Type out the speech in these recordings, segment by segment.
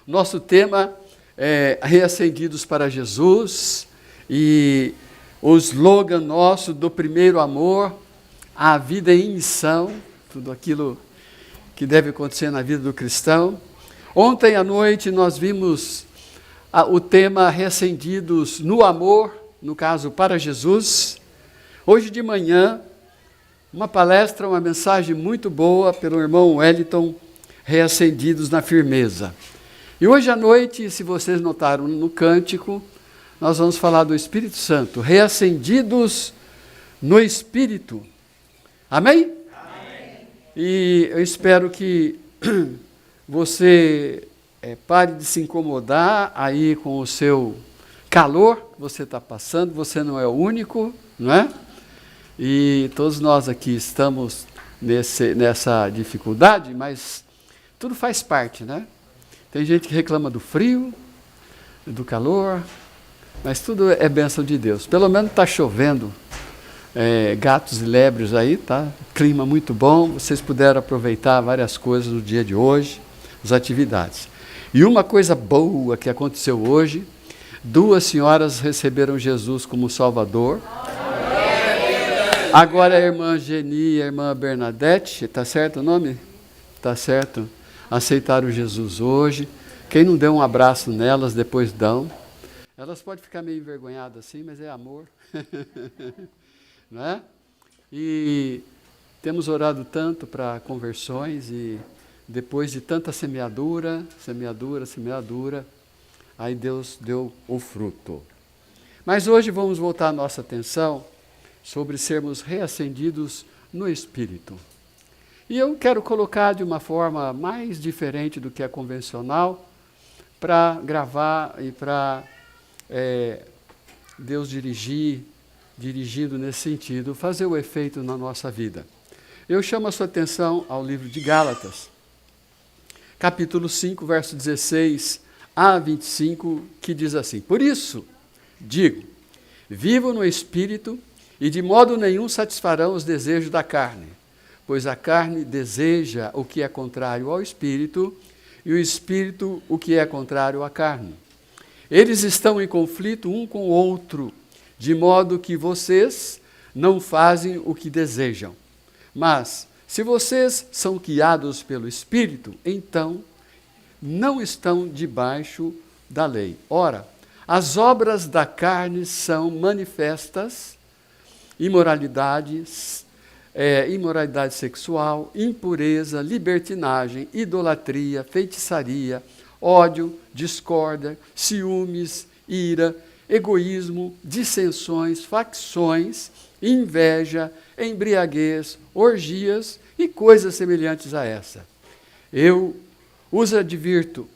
Nosso tema é Reacendidos para Jesus e o slogan nosso do primeiro amor, a vida em missão, tudo aquilo que deve acontecer na vida do cristão. Ontem à noite nós vimos o tema Reacendidos no amor, no caso para Jesus. Hoje de manhã, uma palestra, uma mensagem muito boa pelo irmão Wellington, Reacendidos na firmeza. E hoje à noite, se vocês notaram no cântico, nós vamos falar do Espírito Santo, reacendidos no Espírito. Amém? Amém. E eu espero que você pare de se incomodar aí com o seu calor que você está passando, você não é o único, não é? E todos nós aqui estamos nessa dificuldade, mas tudo faz parte, né? Tem gente que reclama do frio, do calor, mas tudo é bênção de Deus. Pelo menos está chovendo, gatos e lebres aí, tá? Clima muito bom, vocês puderam aproveitar várias coisas no dia de hoje, as atividades. E uma coisa boa que aconteceu hoje, 2 senhoras receberam Jesus como Salvador. Agora a irmã Geni e a irmã Bernadette, está certo o nome? Está certo. Aceitaram Jesus hoje. Quem não deu um abraço nelas, depois dão. Elas podem ficar meio envergonhadas assim, mas é amor. Não é? E temos orado tanto para conversões e depois de tanta semeadura, aí Deus deu o fruto. Mas hoje vamos voltar a nossa atenção sobre sermos reacendidos no Espírito. E eu quero colocar de uma forma mais diferente do que é convencional, para gravar e para Deus dirigindo nesse sentido, fazer o efeito na nossa vida. Eu chamo a sua atenção ao livro de Gálatas, capítulo 5, verso 16 a 25, que diz assim: Por isso, digo, vivam no Espírito e de modo nenhum satisfarão os desejos da carne, pois a carne deseja o que é contrário ao Espírito, e o Espírito o que é contrário à carne. Eles estão em conflito um com o outro, de modo que vocês não fazem o que desejam. Mas, se vocês são guiados pelo Espírito, então não estão debaixo da lei. Ora, as obras da carne são manifestas: imoralidade sexual, impureza, libertinagem, idolatria, feitiçaria, ódio, discórdia, ciúmes, ira, egoísmo, dissensões, facções, inveja, embriaguez, orgias e coisas semelhantes a essa. Eu os advirto,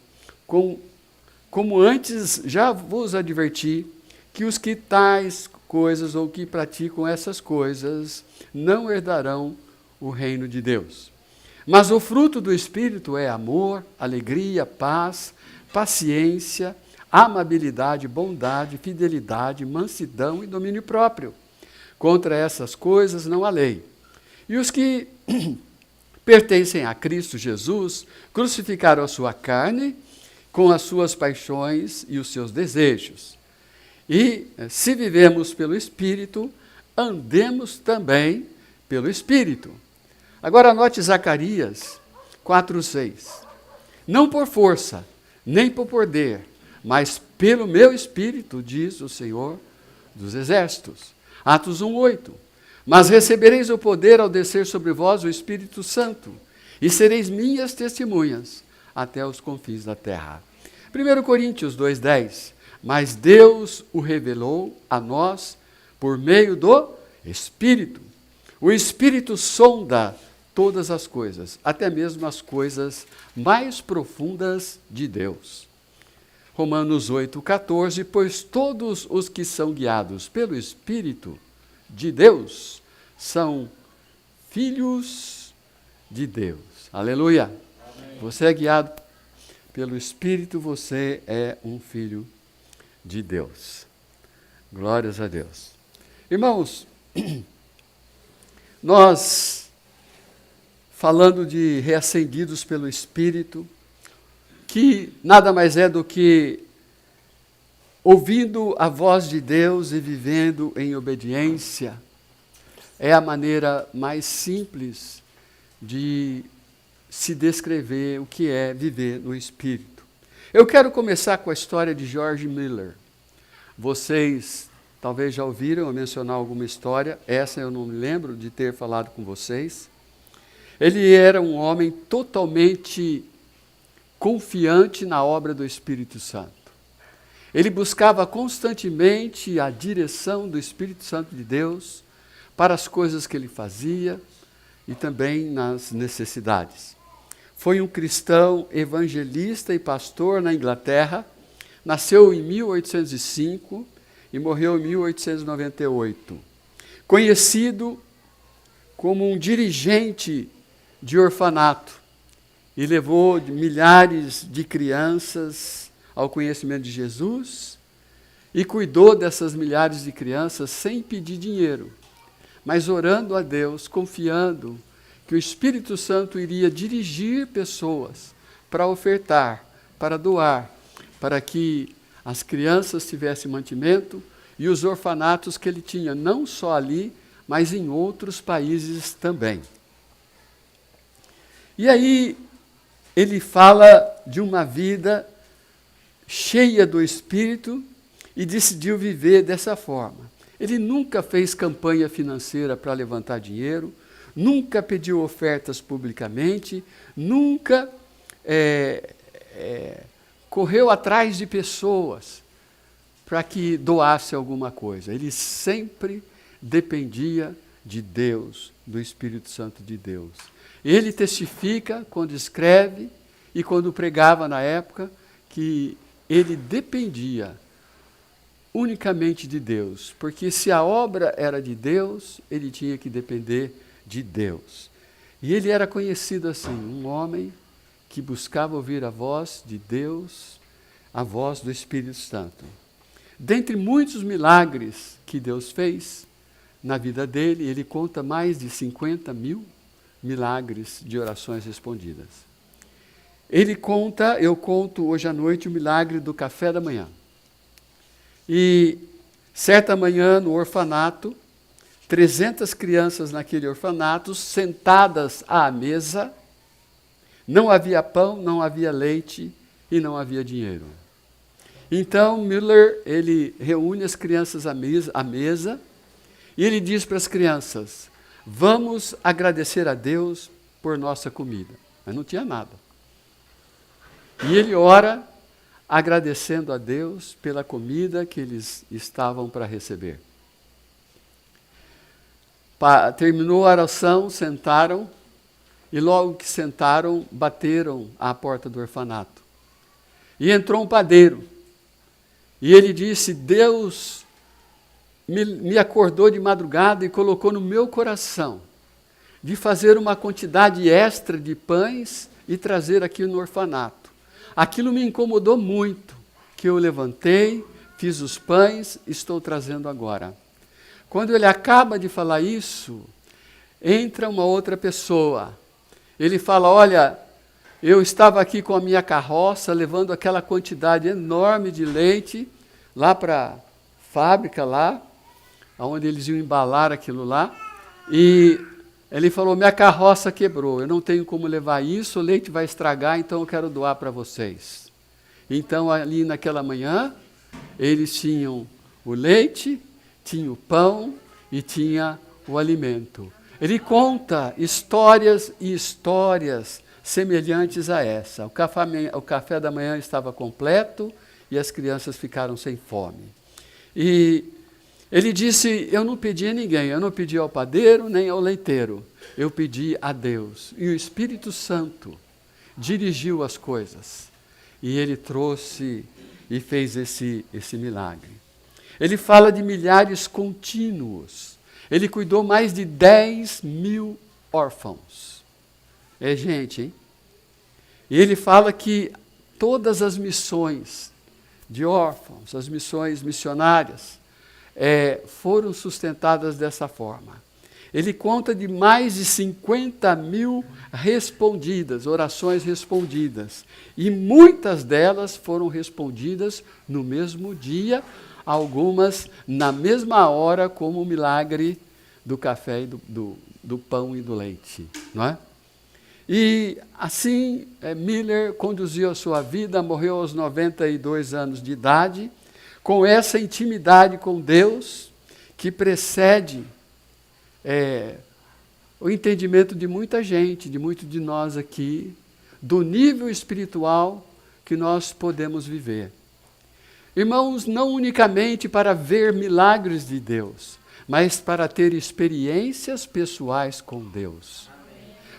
como antes já vos adverti, que os que tais coisas ou que praticam essas coisas não herdarão o reino de Deus. Mas o fruto do Espírito é amor, alegria, paz, paciência, amabilidade, bondade, fidelidade, mansidão e domínio próprio. Contra essas coisas não há lei. E os que pertencem a Cristo Jesus crucificaram a sua carne com as suas paixões e os seus desejos. E, se vivemos pelo Espírito, andemos também pelo Espírito. Agora anote Zacarias 4:6. Não por força, nem por poder, mas pelo meu Espírito, diz o Senhor dos Exércitos. Atos 1:8. Mas recebereis o poder ao descer sobre vós o Espírito Santo, e sereis minhas testemunhas até os confins da terra. 1 Coríntios 2:10. Mas Deus o revelou a nós por meio do Espírito. O Espírito sonda todas as coisas, até mesmo as coisas mais profundas de Deus. Romanos 8:14. Pois todos os que são guiados pelo Espírito de Deus são filhos de Deus. Aleluia! Amém. Você é guiado pelo Espírito, você é um filho de Deus. Glórias a Deus. Irmãos, nós, falando de reacendidos pelo Espírito, que nada mais é do que ouvindo a voz de Deus e vivendo em obediência. É a maneira mais simples de se descrever o que é viver no Espírito. Eu quero começar com a história de George Miller. Vocês talvez já ouviram eu mencionar alguma história, essa eu não me lembro de ter falado com vocês. Ele era um homem totalmente confiante na obra do Espírito Santo. Ele buscava constantemente a direção do Espírito Santo de Deus para as coisas que ele fazia e também nas necessidades. Foi um cristão evangelista e pastor na Inglaterra, nasceu em 1805 e morreu em 1898. Conhecido como um dirigente de orfanato e levou milhares de crianças ao conhecimento de Jesus e cuidou dessas milhares de crianças sem pedir dinheiro, mas orando a Deus, confiando que o Espírito Santo iria dirigir pessoas para ofertar, para doar, para que as crianças tivessem mantimento e os orfanatos que ele tinha, não só ali, mas em outros países também. E aí ele fala de uma vida cheia do Espírito e decidiu viver dessa forma. Ele nunca fez campanha financeira para levantar dinheiro, nunca pediu ofertas publicamente, nunca correu atrás de pessoas para que doasse alguma coisa. Ele sempre dependia de Deus, do Espírito Santo de Deus. Ele testifica quando escreve e quando pregava na época que ele dependia unicamente de Deus, porque se a obra era de Deus, ele tinha que depender de Deus. E ele era conhecido assim, um homem que buscava ouvir a voz de Deus, a voz do Espírito Santo. Dentre muitos milagres que Deus fez na vida dele, ele conta mais de 50 mil milagres de orações respondidas. Eu conto hoje à noite o milagre do café da manhã. E certa manhã no orfanato, 300 crianças naquele orfanato, sentadas à mesa, não havia pão, não havia leite e não havia dinheiro. Então Miller, ele reúne as crianças à mesa e ele diz para as crianças: vamos agradecer a Deus por nossa comida. Mas não tinha nada. E ele ora agradecendo a Deus pela comida que eles estavam para receber. Terminou a oração, sentaram, e logo que sentaram, bateram à porta do orfanato. E entrou um padeiro. E ele disse: Deus me acordou de madrugada e colocou no meu coração de fazer uma quantidade extra de pães e trazer aqui no orfanato. Aquilo me incomodou muito, que eu levantei, fiz os pães, estou trazendo agora. Quando ele acaba de falar isso, entra uma outra pessoa. Ele fala: olha, eu estava aqui com a minha carroça, levando aquela quantidade enorme de leite lá para a fábrica, lá, onde eles iam embalar aquilo lá, e ele falou: minha carroça quebrou, eu não tenho como levar isso, o leite vai estragar, então eu quero doar para vocês. Então, ali naquela manhã, eles tinham o leite, tinha o pão e tinha o alimento. Ele conta histórias e histórias semelhantes a essa. O café da manhã estava completo e as crianças ficaram sem fome. E ele disse: eu não pedi a ninguém, eu não pedi ao padeiro nem ao leiteiro, eu pedi a Deus. E o Espírito Santo dirigiu as coisas. E ele trouxe e fez esse milagre. Ele fala de milhares contínuos. Ele cuidou mais de 10 mil órfãos. É gente, hein? E ele fala que todas as missões de órfãos, as missões missionárias, foram sustentadas dessa forma. ele conta de mais de 50.000 respondidas, orações respondidas. E muitas delas foram respondidas no mesmo dia, algumas na mesma hora, como o milagre do café e do pão e do leite. Não é? E assim, Miller conduziu a sua vida, morreu aos 92 anos de idade, com essa intimidade com Deus, que precede o entendimento de muita gente, de muitos de nós aqui, do nível espiritual que nós podemos viver. Irmãos, não unicamente para ver milagres de Deus, mas para ter experiências pessoais com Deus.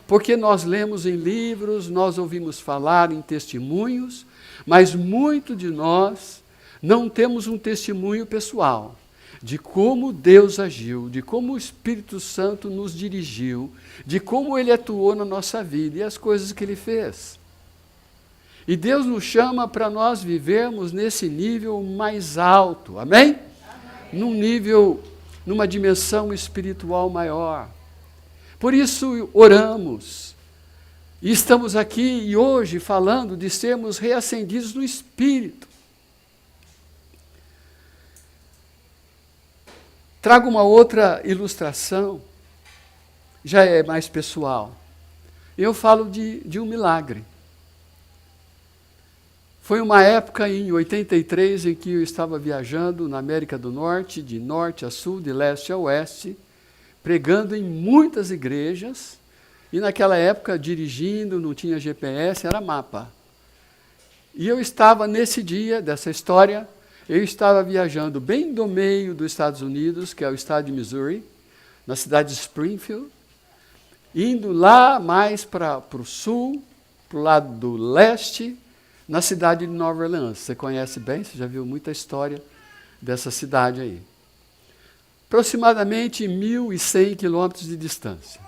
Porque nós lemos em livros, nós ouvimos falar em testemunhos, mas muito de nós não temos um testemunho pessoal de como Deus agiu, de como o Espírito Santo nos dirigiu, de como Ele atuou na nossa vida e as coisas que Ele fez. E Deus nos chama para nós vivermos nesse nível mais alto, amém? Num nível, numa dimensão espiritual maior. Por isso oramos, e estamos aqui e hoje falando de sermos reacendidos no Espírito. Trago uma outra ilustração, já é mais pessoal. Eu falo de um milagre. Foi uma época em 83 em que eu estava viajando na América do Norte, de norte a sul, de leste a oeste, pregando em muitas igrejas, e naquela época dirigindo, não tinha GPS, era mapa. E eu estava nesse dia dessa história, eu estava viajando bem do meio dos Estados Unidos, que é o estado de Missouri, na cidade de Springfield, indo lá mais para o sul, para o lado do leste, na cidade de Nova Orleans. Você conhece bem, você já viu muita história dessa cidade aí. Aproximadamente 1.100 quilômetros de distância.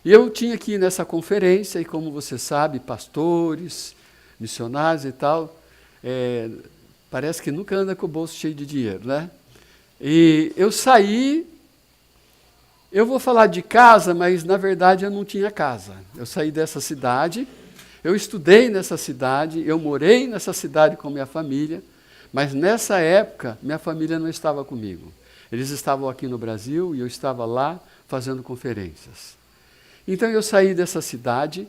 E eu tinha aqui nessa conferência, e como você sabe, pastores, missionários e tal, parece que nunca anda com o bolso cheio de dinheiro, né? E eu saí, eu vou falar de casa, mas na verdade eu não tinha casa. Eu saí dessa cidade, eu estudei nessa cidade, eu morei nessa cidade com minha família, mas nessa época minha família não estava comigo. Eles estavam aqui no Brasil e eu estava lá fazendo conferências. Então eu saí dessa cidade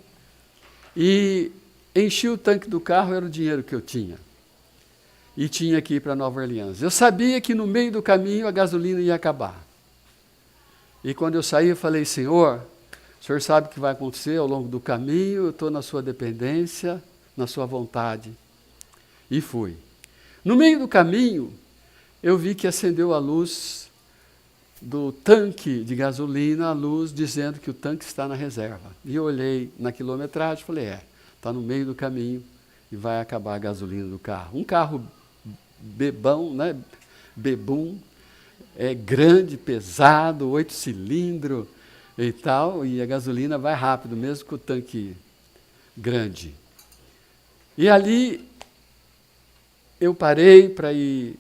e enchi o tanque do carro, era o dinheiro que eu tinha. E tinha que ir para Nova Orleans. Eu sabia que no meio do caminho a gasolina ia acabar. E quando eu saí, eu falei, Senhor, o Senhor sabe o que vai acontecer ao longo do caminho, eu estou na sua dependência, na sua vontade. E fui. No meio do caminho, eu vi que acendeu a luz do tanque de gasolina, a luz dizendo que o tanque está na reserva. E eu olhei na quilometragem e falei, está no meio do caminho e vai acabar a gasolina do carro. Um carro bebão, né? Bebum, grande, pesado, 8 cilindros e tal, e a gasolina vai rápido, mesmo com o tanque grande. E ali eu parei para ir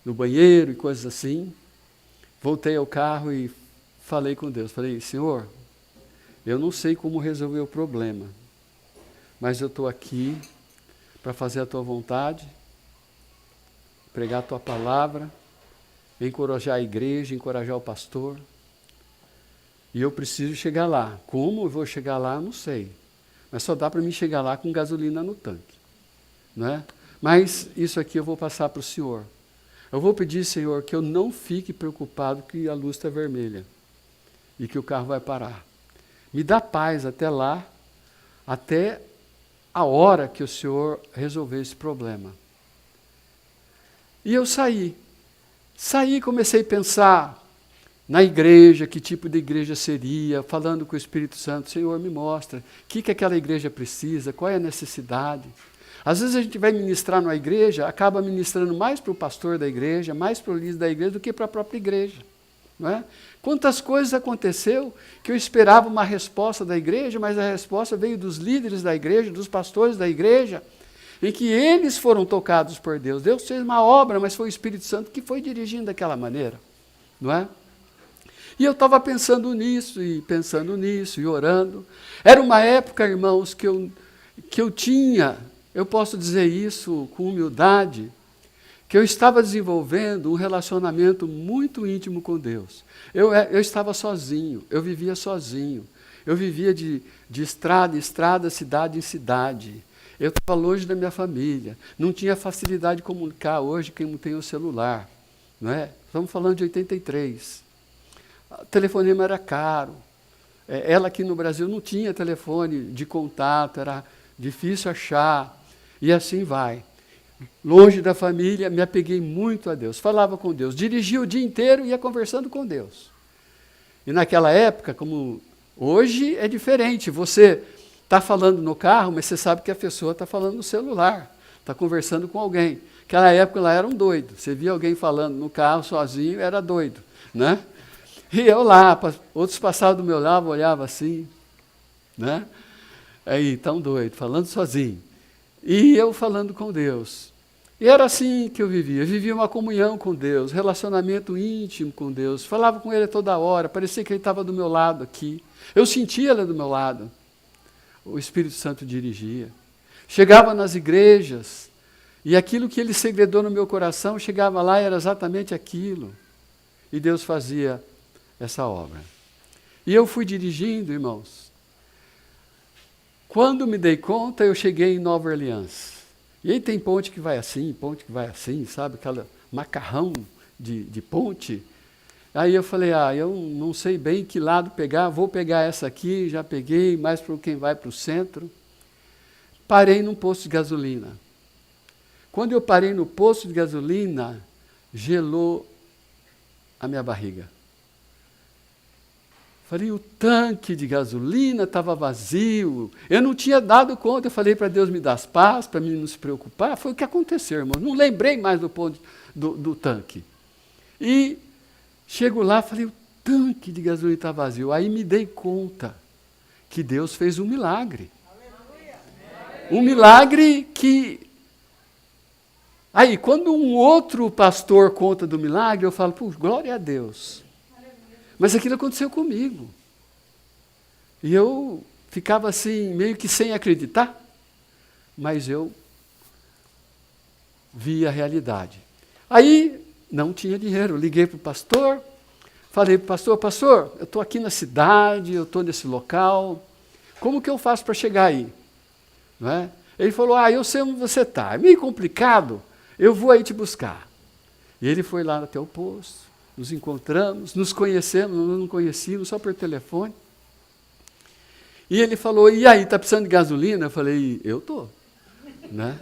no banheiro e coisas assim, voltei ao carro e falei com Deus, falei, Senhor, eu não sei como resolver o problema, mas eu estou aqui para fazer a Tua vontade, pregar a Tua palavra, encorajar a igreja, encorajar o pastor, e eu preciso chegar lá. Como eu vou chegar lá, eu não sei, mas só dá para mim chegar lá com gasolina no tanque, não é? Mas isso aqui eu vou passar para o Senhor. Eu vou pedir, Senhor, que eu não fique preocupado que a luz está vermelha e que o carro vai parar. Me dá paz até lá, até a hora que o Senhor resolver esse problema. E eu saí. Saí, comecei a pensar na igreja, que tipo de igreja seria, falando com o Espírito Santo, Senhor, me mostra, o que aquela igreja precisa, qual é a necessidade. Às vezes a gente vai ministrar numa igreja, acaba ministrando mais para o pastor da igreja, mais para o líder da igreja, do que para a própria igreja. Não é? Quantas coisas aconteceu que eu esperava uma resposta da igreja, mas a resposta veio dos líderes da igreja, dos pastores da igreja, em que eles foram tocados por Deus. Deus fez uma obra, mas foi o Espírito Santo que foi dirigindo daquela maneira. Não é? E eu estava pensando nisso, e orando. Era uma época, irmãos, que eu tinha, eu posso dizer isso com humildade, que eu estava desenvolvendo um relacionamento muito íntimo com Deus. Eu estava sozinho, eu vivia sozinho. Eu vivia de estrada em estrada, cidade em cidade. Eu estava longe da minha família. Não tinha facilidade de comunicar hoje quem não tem o celular. Não é? Estamos falando de 83. O telefonema era caro. Ela aqui no Brasil não tinha telefone de contato, era difícil achar. E assim vai. Longe da família, me apeguei muito a Deus. Falava com Deus. Dirigia o dia inteiro e ia conversando com Deus. E naquela época, como hoje é diferente. Você está falando no carro, mas você sabe que a pessoa está falando no celular. Está conversando com alguém. Naquela época lá era um doido. Você via alguém falando no carro sozinho, era doido. Né? E eu lá, outros passavam do meu lado, olhavam assim. Né? Aí, tão doido, falando sozinho. E eu falando com Deus. E era assim que eu vivia. Eu vivia uma comunhão com Deus, relacionamento íntimo com Deus. Falava com Ele toda hora, parecia que Ele estava do meu lado aqui. Eu sentia Ele do meu lado. O Espírito Santo dirigia. Chegava nas igrejas, e aquilo que Ele segredou no meu coração, chegava lá e era exatamente aquilo. E Deus fazia essa obra. E eu fui dirigindo, irmãos. Quando me dei conta, eu cheguei em Nova Orleans. E aí tem ponte que vai assim, sabe? Aquela macarrão de ponte. Aí eu falei, eu não sei bem que lado pegar, vou pegar essa aqui, já peguei, mais para quem vai para o centro. Parei num posto de gasolina. Quando eu parei no posto de gasolina, gelou a minha barriga. Falei, o tanque de gasolina estava vazio. Eu não tinha dado conta. Eu falei para Deus me dar as paz, para mim não se preocupar. Foi o que aconteceu, irmão. Não lembrei mais do ponto do tanque. E chego lá, falei, o tanque de gasolina está vazio. Aí me dei conta que Deus fez um milagre. Um milagre que... Aí, quando um outro pastor conta do milagre, eu falo, glória a Deus. Mas aquilo aconteceu comigo. E eu ficava assim, meio que sem acreditar, mas eu vi a realidade. Aí, não tinha dinheiro. Liguei para o pastor, falei para o pastor, eu estou aqui na cidade, eu estou nesse local, como que eu faço para chegar aí? Não é? Ele falou, eu sei onde você está, é meio complicado, eu vou aí te buscar. E ele foi lá até o posto, nos encontramos, nos conhecemos, nós não conhecíamos, só por telefone. E ele falou, e aí, está precisando de gasolina? Eu falei, eu estou. Né?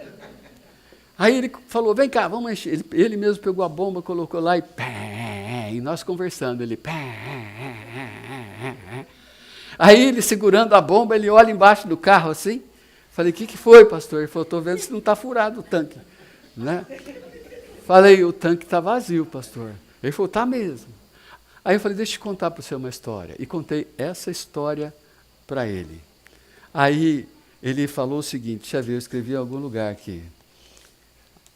Aí ele falou, vem cá, vamos encher. Ele mesmo pegou a bomba, colocou lá e nós conversando. Ele Aí ele segurando a bomba, ele olha embaixo do carro assim. Falei, o que foi, pastor? Ele falou, estou vendo se não está furado o tanque. Né? Falei, o tanque está vazio, pastor. Ele falou, tá mesmo. Aí eu falei, deixa eu contar para você uma história. E contei essa história para ele. Aí ele falou o seguinte, deixa eu ver, eu escrevi em algum lugar aqui.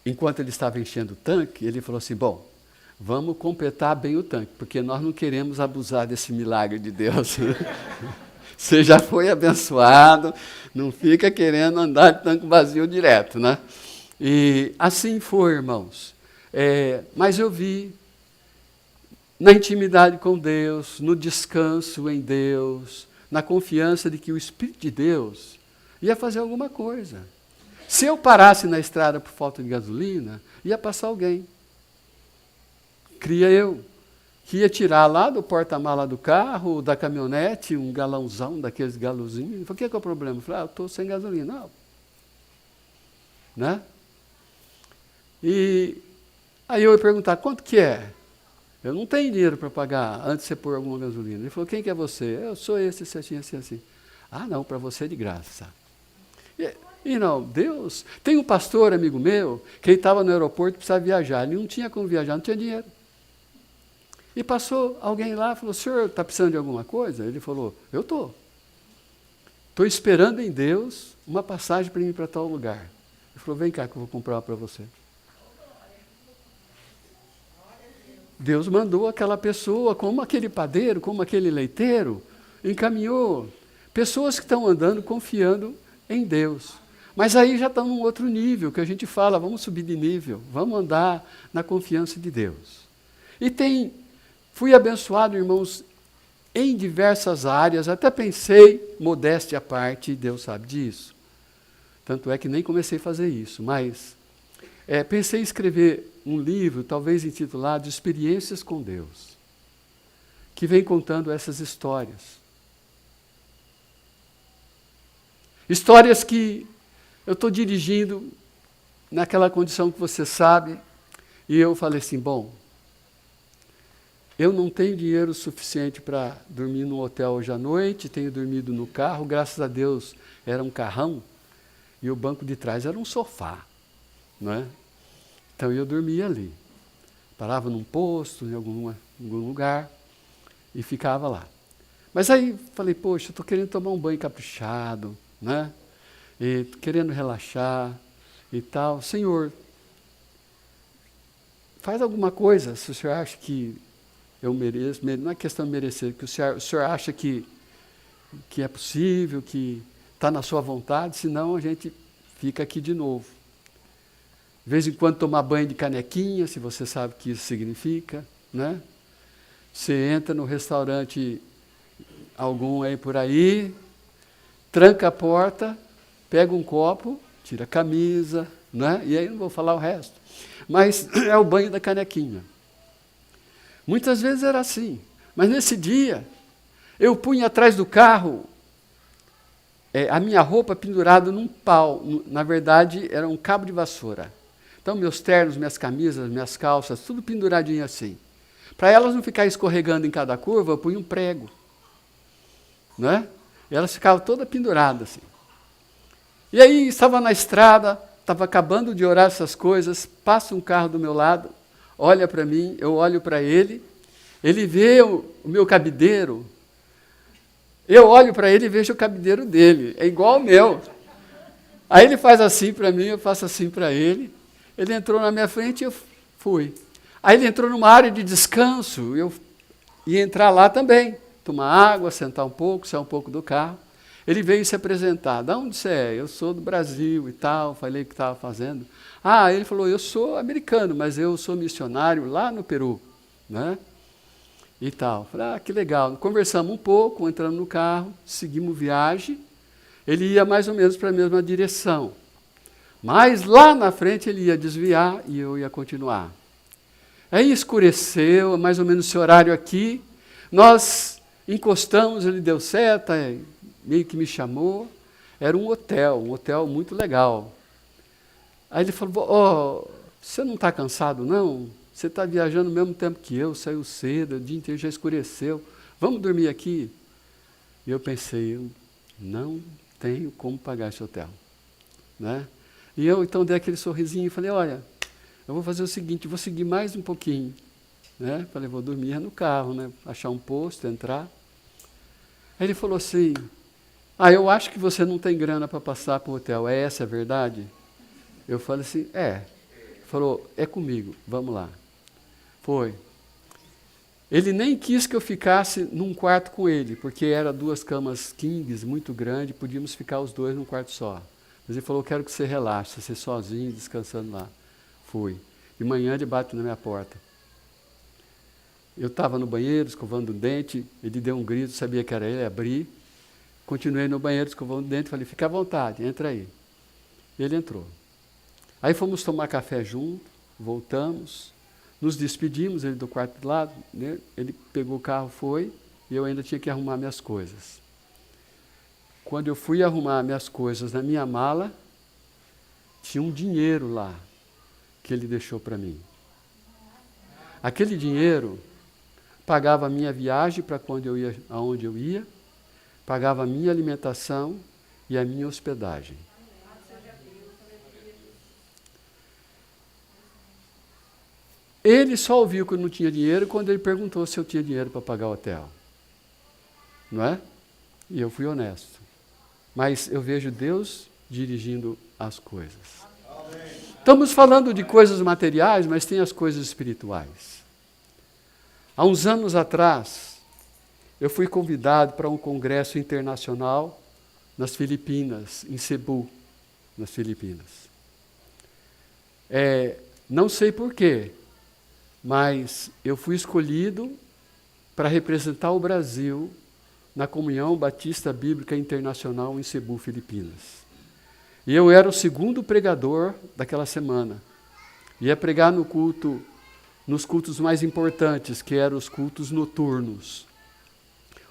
Enquanto ele estava enchendo o tanque, ele falou assim, bom, vamos completar bem o tanque, porque nós não queremos abusar desse milagre de Deus. Você já foi abençoado, não fica querendo andar de tanque vazio direto, né? E assim foi, irmãos. Mas eu vi, na intimidade com Deus, no descanso em Deus, na confiança de que o Espírito de Deus ia fazer alguma coisa. Se eu parasse na estrada por falta de gasolina, ia passar alguém. Cria eu, que ia tirar lá do porta-mala do carro, da caminhonete, um galãozão daqueles galozinhos. O que é o problema? Eu falei, eu estou sem gasolina. Não. Né? E aí eu ia perguntar, quanto que é? Eu não tenho dinheiro para pagar antes de você pôr alguma gasolina. Ele falou, quem que é você? Eu sou esse, assim. Ah, não, para você é de graça. E não, Deus... Tem um pastor, amigo meu, que ele estava no aeroporto e precisava viajar. Ele não tinha como viajar, não tinha dinheiro. E passou alguém lá e falou, senhor, está precisando de alguma coisa? Ele falou, eu estou. Estou esperando em Deus uma passagem para ir para tal lugar. Ele falou, vem cá que eu vou comprar uma para você. Deus mandou aquela pessoa, como aquele padeiro, como aquele leiteiro, encaminhou. Pessoas que estão andando confiando em Deus. Mas aí já estão num outro nível, que a gente fala, vamos subir de nível, vamos andar na confiança de Deus. E fui abençoado, irmãos, em diversas áreas, até pensei, modéstia à parte, Deus sabe disso. Tanto é que nem comecei a fazer isso, mas pensei em escrever um livro, talvez intitulado Experiências com Deus, que vem contando essas histórias. Histórias que eu estou dirigindo naquela condição que você sabe, e eu falei assim, bom, eu não tenho dinheiro suficiente para dormir num hotel hoje à noite, tenho dormido no carro, graças a Deus era um carrão, e o banco de trás era um sofá, não é? Então eu dormia ali, parava num posto, em algum lugar, e ficava lá. Mas aí falei, poxa, estou querendo tomar um banho caprichado, né? E querendo relaxar e tal. Senhor, faz alguma coisa, se o senhor acha que eu mereço, não é questão de merecer, que o senhor acha que é possível, que está na sua vontade, senão a gente fica aqui de novo. De vez em quando tomar banho de canequinha, se você sabe o que isso significa, né? Você entra no restaurante, algum aí por aí, tranca a porta, pega um copo, tira a camisa, né? E aí não vou falar o resto. Mas é o banho da canequinha. Muitas vezes era assim. Mas nesse dia, eu punha atrás do carro a minha roupa pendurada num pau. Na verdade, era um cabo de vassoura. Então, meus ternos, minhas camisas, minhas calças, tudo penduradinho assim. Para elas não ficarem escorregando em cada curva, eu punha um prego. Né? E elas ficavam todas penduradas assim. E aí, estava na estrada, estava acabando de orar essas coisas, passa um carro do meu lado, olha para mim, eu olho para ele vê o meu cabideiro, eu olho para ele e vejo o cabideiro dele, é igual ao meu. Aí ele faz assim para mim, eu faço assim para ele, ele entrou na minha frente e eu fui. Aí ele entrou numa área de descanso, eu ia entrar lá também, tomar água, sentar um pouco, sair um pouco do carro. Ele veio se apresentar. De onde você é? Eu sou do Brasil e tal, falei o que estava fazendo. Ah, ele falou, eu sou americano, mas eu sou missionário lá no Peru, né? E tal. Falei, que legal. Conversamos um pouco, entramos no carro, seguimos viagem. Ele ia mais ou menos para a mesma direção. Mas lá na frente ele ia desviar e eu ia continuar. Aí escureceu, mais ou menos esse horário aqui. Nós encostamos, ele deu seta, meio que me chamou. Era um hotel muito legal. Aí ele falou, você não está cansado não? Você está viajando ao mesmo tempo que eu, saiu cedo, o dia inteiro já escureceu. Vamos dormir aqui? E eu pensei, eu não tenho como pagar esse hotel. Né? E eu então dei aquele sorrisinho e falei, olha, eu vou fazer o seguinte, vou seguir mais um pouquinho. Né? Falei, vou dormir no carro, né? Achar um posto, entrar. Aí ele falou assim, eu acho que você não tem grana para passar para o hotel, é essa a verdade? Eu falei assim, é. Ele falou, é comigo, vamos lá. Foi. Ele nem quis que eu ficasse num quarto com ele, porque eram 2 camas kings, muito grandes, podíamos ficar os 2 num quarto só. Mas ele falou, quero que você relaxe, você sozinho, descansando lá. Fui. De manhã ele bate na minha porta. Eu estava no banheiro, escovando o dente, ele deu um grito, sabia que era ele, abri. Continuei no banheiro, escovando o dente, falei, fica à vontade, entra aí. Ele entrou. Aí fomos tomar café junto, voltamos, nos despedimos, ele do quarto do lado, né? Ele pegou o carro, foi, e eu ainda tinha que arrumar minhas coisas. Quando eu fui arrumar minhas coisas na minha mala, tinha um dinheiro lá, que ele deixou para mim. Aquele dinheiro pagava a minha viagem para aonde eu ia, pagava a minha alimentação e a minha hospedagem. Ele só ouviu que eu não tinha dinheiro quando ele perguntou se eu tinha dinheiro para pagar o hotel. Não é? E eu fui honesto. Mas eu vejo Deus dirigindo as coisas. Estamos falando de coisas materiais, mas tem as coisas espirituais. Há uns anos atrás, eu fui convidado para um congresso internacional nas Filipinas, em Cebu, nas Filipinas. Não sei porquê, mas eu fui escolhido para representar o Brasil na Comunhão Batista Bíblica Internacional em Cebu, Filipinas. E eu era o segundo pregador daquela semana. Ia pregar nos cultos mais importantes, que eram os cultos noturnos,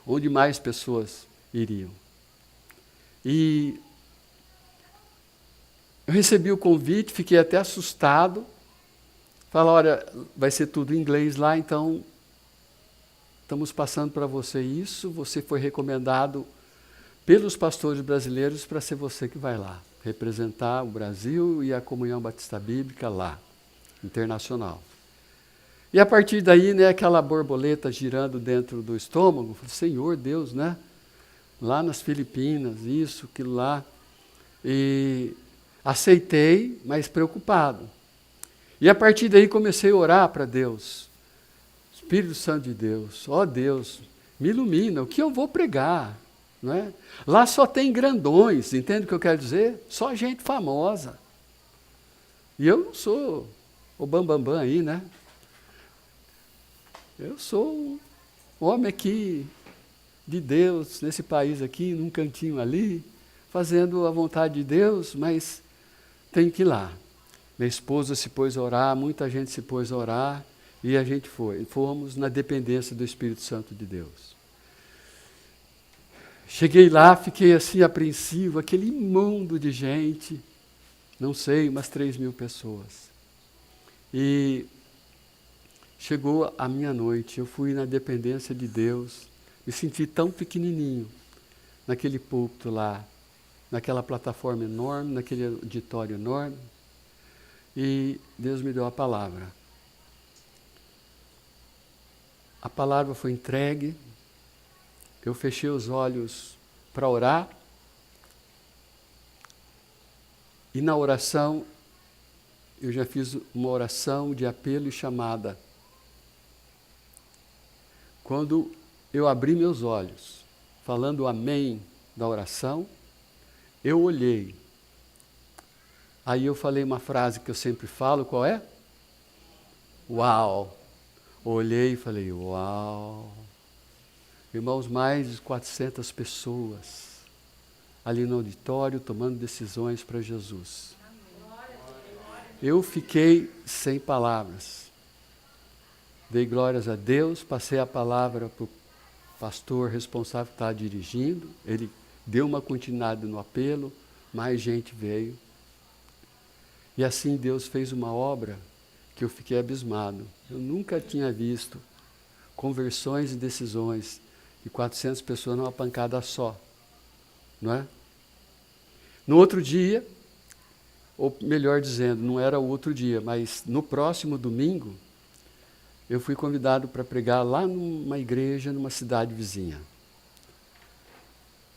onde mais pessoas iriam. E eu recebi o convite, fiquei até assustado. Falei, olha, vai ser tudo em inglês lá, então estamos passando para você isso. Você foi recomendado pelos pastores brasileiros para ser você que vai lá, representar o Brasil e a Comunhão Batista Bíblica lá, internacional. E a partir daí, né, aquela borboleta girando dentro do estômago, falei, Senhor Deus, né? Lá nas Filipinas, isso, aquilo lá. E aceitei, mas preocupado. E a partir daí comecei a orar para Deus. Espírito Santo de Deus, ó Deus, me ilumina, o que eu vou pregar? Não é? Lá só tem grandões, entende o que eu quero dizer? Só gente famosa. E eu não sou o bambambam aí, né? Eu sou um homem aqui de Deus, nesse país aqui, num cantinho ali, fazendo a vontade de Deus, mas tem que ir lá. Minha esposa se pôs a orar, muita gente se pôs a orar, e a gente foi. Fomos na dependência do Espírito Santo de Deus. Cheguei lá, fiquei assim apreensivo, aquele imundo de gente, não sei, umas 3.000 pessoas. E chegou a minha noite, eu fui na dependência de Deus, me senti tão pequenininho, naquele púlpito lá, naquela plataforma enorme, naquele auditório enorme, e Deus me deu a palavra. A palavra foi entregue, eu fechei os olhos para orar, e na oração, eu já fiz uma oração de apelo e chamada. Quando eu abri meus olhos, falando o amém da oração, eu olhei. Aí eu falei uma frase que eu sempre falo, qual é? Uau! Olhei e falei, uau! Irmãos, mais de 400 pessoas ali no auditório tomando decisões para Jesus. Eu fiquei sem palavras. Dei glórias a Deus, passei a palavra para o pastor responsável que estava dirigindo, ele deu uma continuidade no apelo, mais gente veio. E assim Deus fez uma obra que eu fiquei abismado. Eu nunca tinha visto conversões e decisões de 400 pessoas numa pancada só, não é? No outro dia, ou melhor dizendo, não era o outro dia, mas no próximo domingo, eu fui convidado para pregar lá numa igreja, numa cidade vizinha.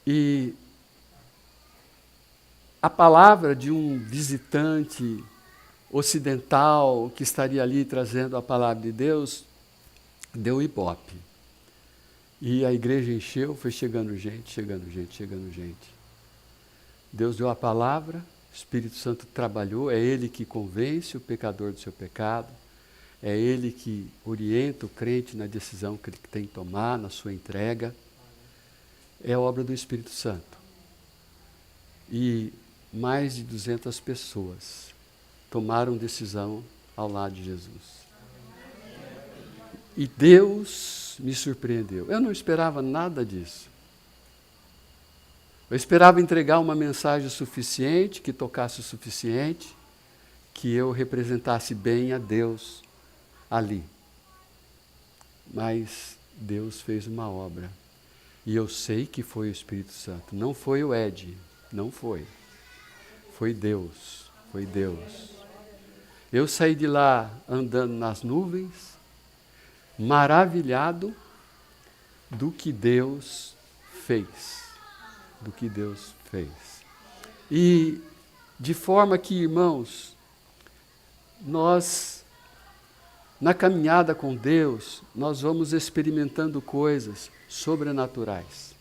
E a palavra de um visitante ocidental que estaria ali trazendo a palavra de Deus, deu ibope. E a igreja encheu, foi chegando gente, chegando gente, chegando gente. Deus deu a palavra, o Espírito Santo trabalhou, é Ele que convence o pecador do seu pecado, é Ele que orienta o crente na decisão que ele tem que tomar, na sua entrega. É a obra do Espírito Santo. E mais de 200 pessoas tomaram decisão ao lado de Jesus. E Deus me surpreendeu. Eu não esperava nada disso. Eu esperava entregar uma mensagem suficiente, que tocasse o suficiente, que eu representasse bem a Deus ali. Mas Deus fez uma obra. E eu sei que foi o Espírito Santo. Não foi o Ed, não foi. Foi Deus, foi Deus. Eu saí de lá andando nas nuvens, maravilhado do que Deus fez. Do que Deus fez. E de forma que, irmãos, nós na caminhada com Deus, nós vamos experimentando coisas sobrenaturais.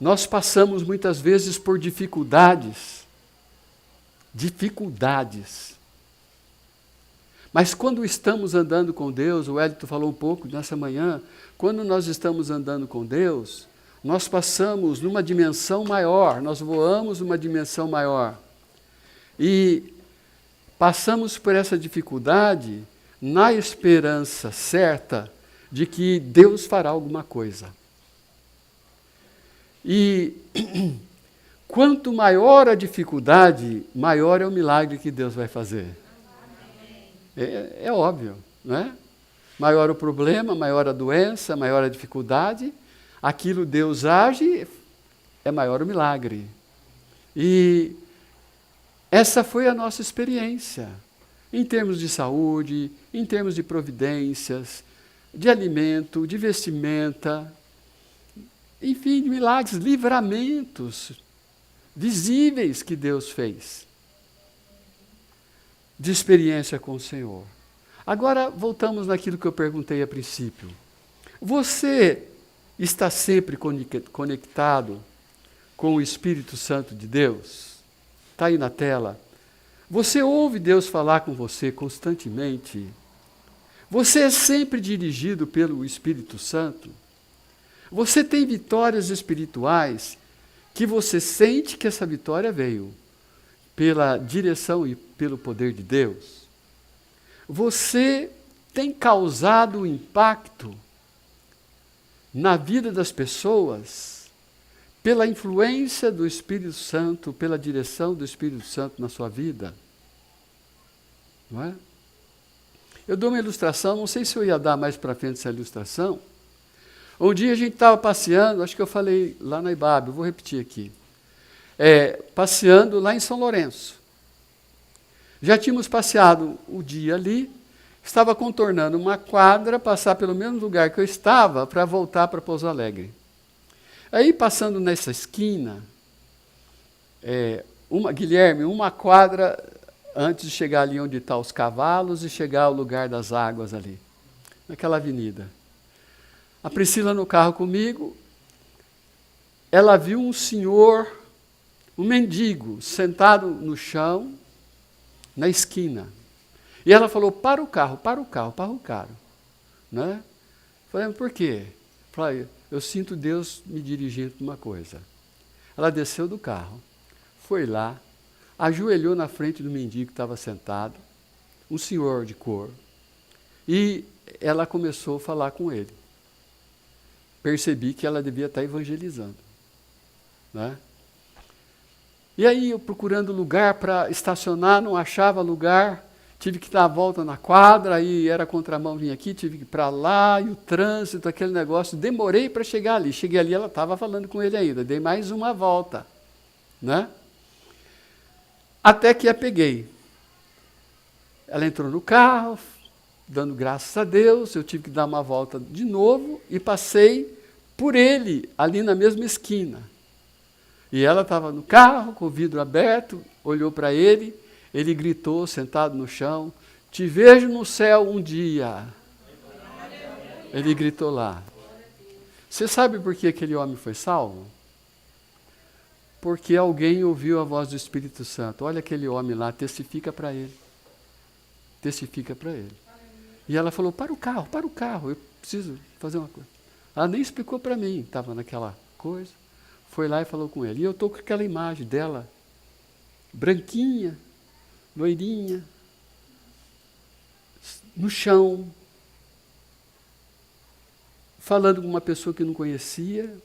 Nós passamos muitas vezes por dificuldades. Mas quando estamos andando com Deus, o Hélito falou um pouco nessa manhã, quando nós estamos andando com Deus, nós passamos numa dimensão maior, nós voamos numa dimensão maior. E passamos por essa dificuldade na esperança certa de que Deus fará alguma coisa. E quanto maior a dificuldade, maior é o milagre que Deus vai fazer. É óbvio, não é? Maior o problema, maior a doença, maior a dificuldade, aquilo Deus age, é maior o milagre. E essa foi a nossa experiência, em termos de saúde, em termos de providências, de alimento, de vestimenta, enfim, de milagres, livramentos visíveis que Deus fez, de experiência com o Senhor. Agora, voltamos naquilo que eu perguntei a princípio. Você está sempre conectado com o Espírito Santo de Deus? Está aí na tela. Você ouve Deus falar com você constantemente? Você é sempre dirigido pelo Espírito Santo? Você tem vitórias espirituais que você sente que essa vitória veio pela direção e pelo poder de Deus? Você tem causado impacto na vida das pessoas pela influência do Espírito Santo, pela direção do Espírito Santo na sua vida? Não é? Eu dou uma ilustração, não sei se eu ia dar mais para frente essa ilustração. Um dia a gente estava passeando, acho que eu falei lá na Ibabe, eu vou repetir aqui. Passeando lá em São Lourenço. Já tínhamos passeado o dia ali, estava contornando uma quadra, passar pelo mesmo lugar que eu estava, para voltar para Pouso Alegre. Aí, passando nessa esquina, Guilherme, uma quadra antes de chegar ali onde estão os cavalos e chegar ao lugar das águas ali, naquela avenida. A Priscila no carro comigo, ela viu um senhor, um mendigo, sentado no chão, na esquina. E ela falou, para o carro. Né? Falei, por quê? Falei, eu sinto Deus me dirigindo para uma coisa. Ela desceu do carro, foi lá, ajoelhou na frente do mendigo que estava sentado, um senhor de cor, e ela começou a falar com ele. Percebi que ela devia estar evangelizando. Né? E aí, eu procurando lugar para estacionar, não achava lugar, tive que dar a volta na quadra, aí era contramão, vim aqui, tive que ir para lá, e o trânsito, aquele negócio, demorei para chegar ali. Cheguei ali, ela estava falando com ele ainda, dei mais uma volta. Né? Até que a peguei. Ela entrou no carro, dando graças a Deus, eu tive que dar uma volta de novo e passei por ele, ali na mesma esquina. E ela estava no carro, com o vidro aberto, olhou para ele, ele gritou, sentado no chão, te vejo no céu um dia. Ele gritou lá. Você sabe por que aquele homem foi salvo? Porque alguém ouviu a voz do Espírito Santo. Olha aquele homem lá, testifica para ele. Testifica para ele. E ela falou, para o carro, eu preciso fazer uma coisa. Ela nem explicou para mim, estava naquela coisa. Foi lá e falou com ele. E eu estou com aquela imagem dela, branquinha, loirinha, no chão, falando com uma pessoa que não conhecia.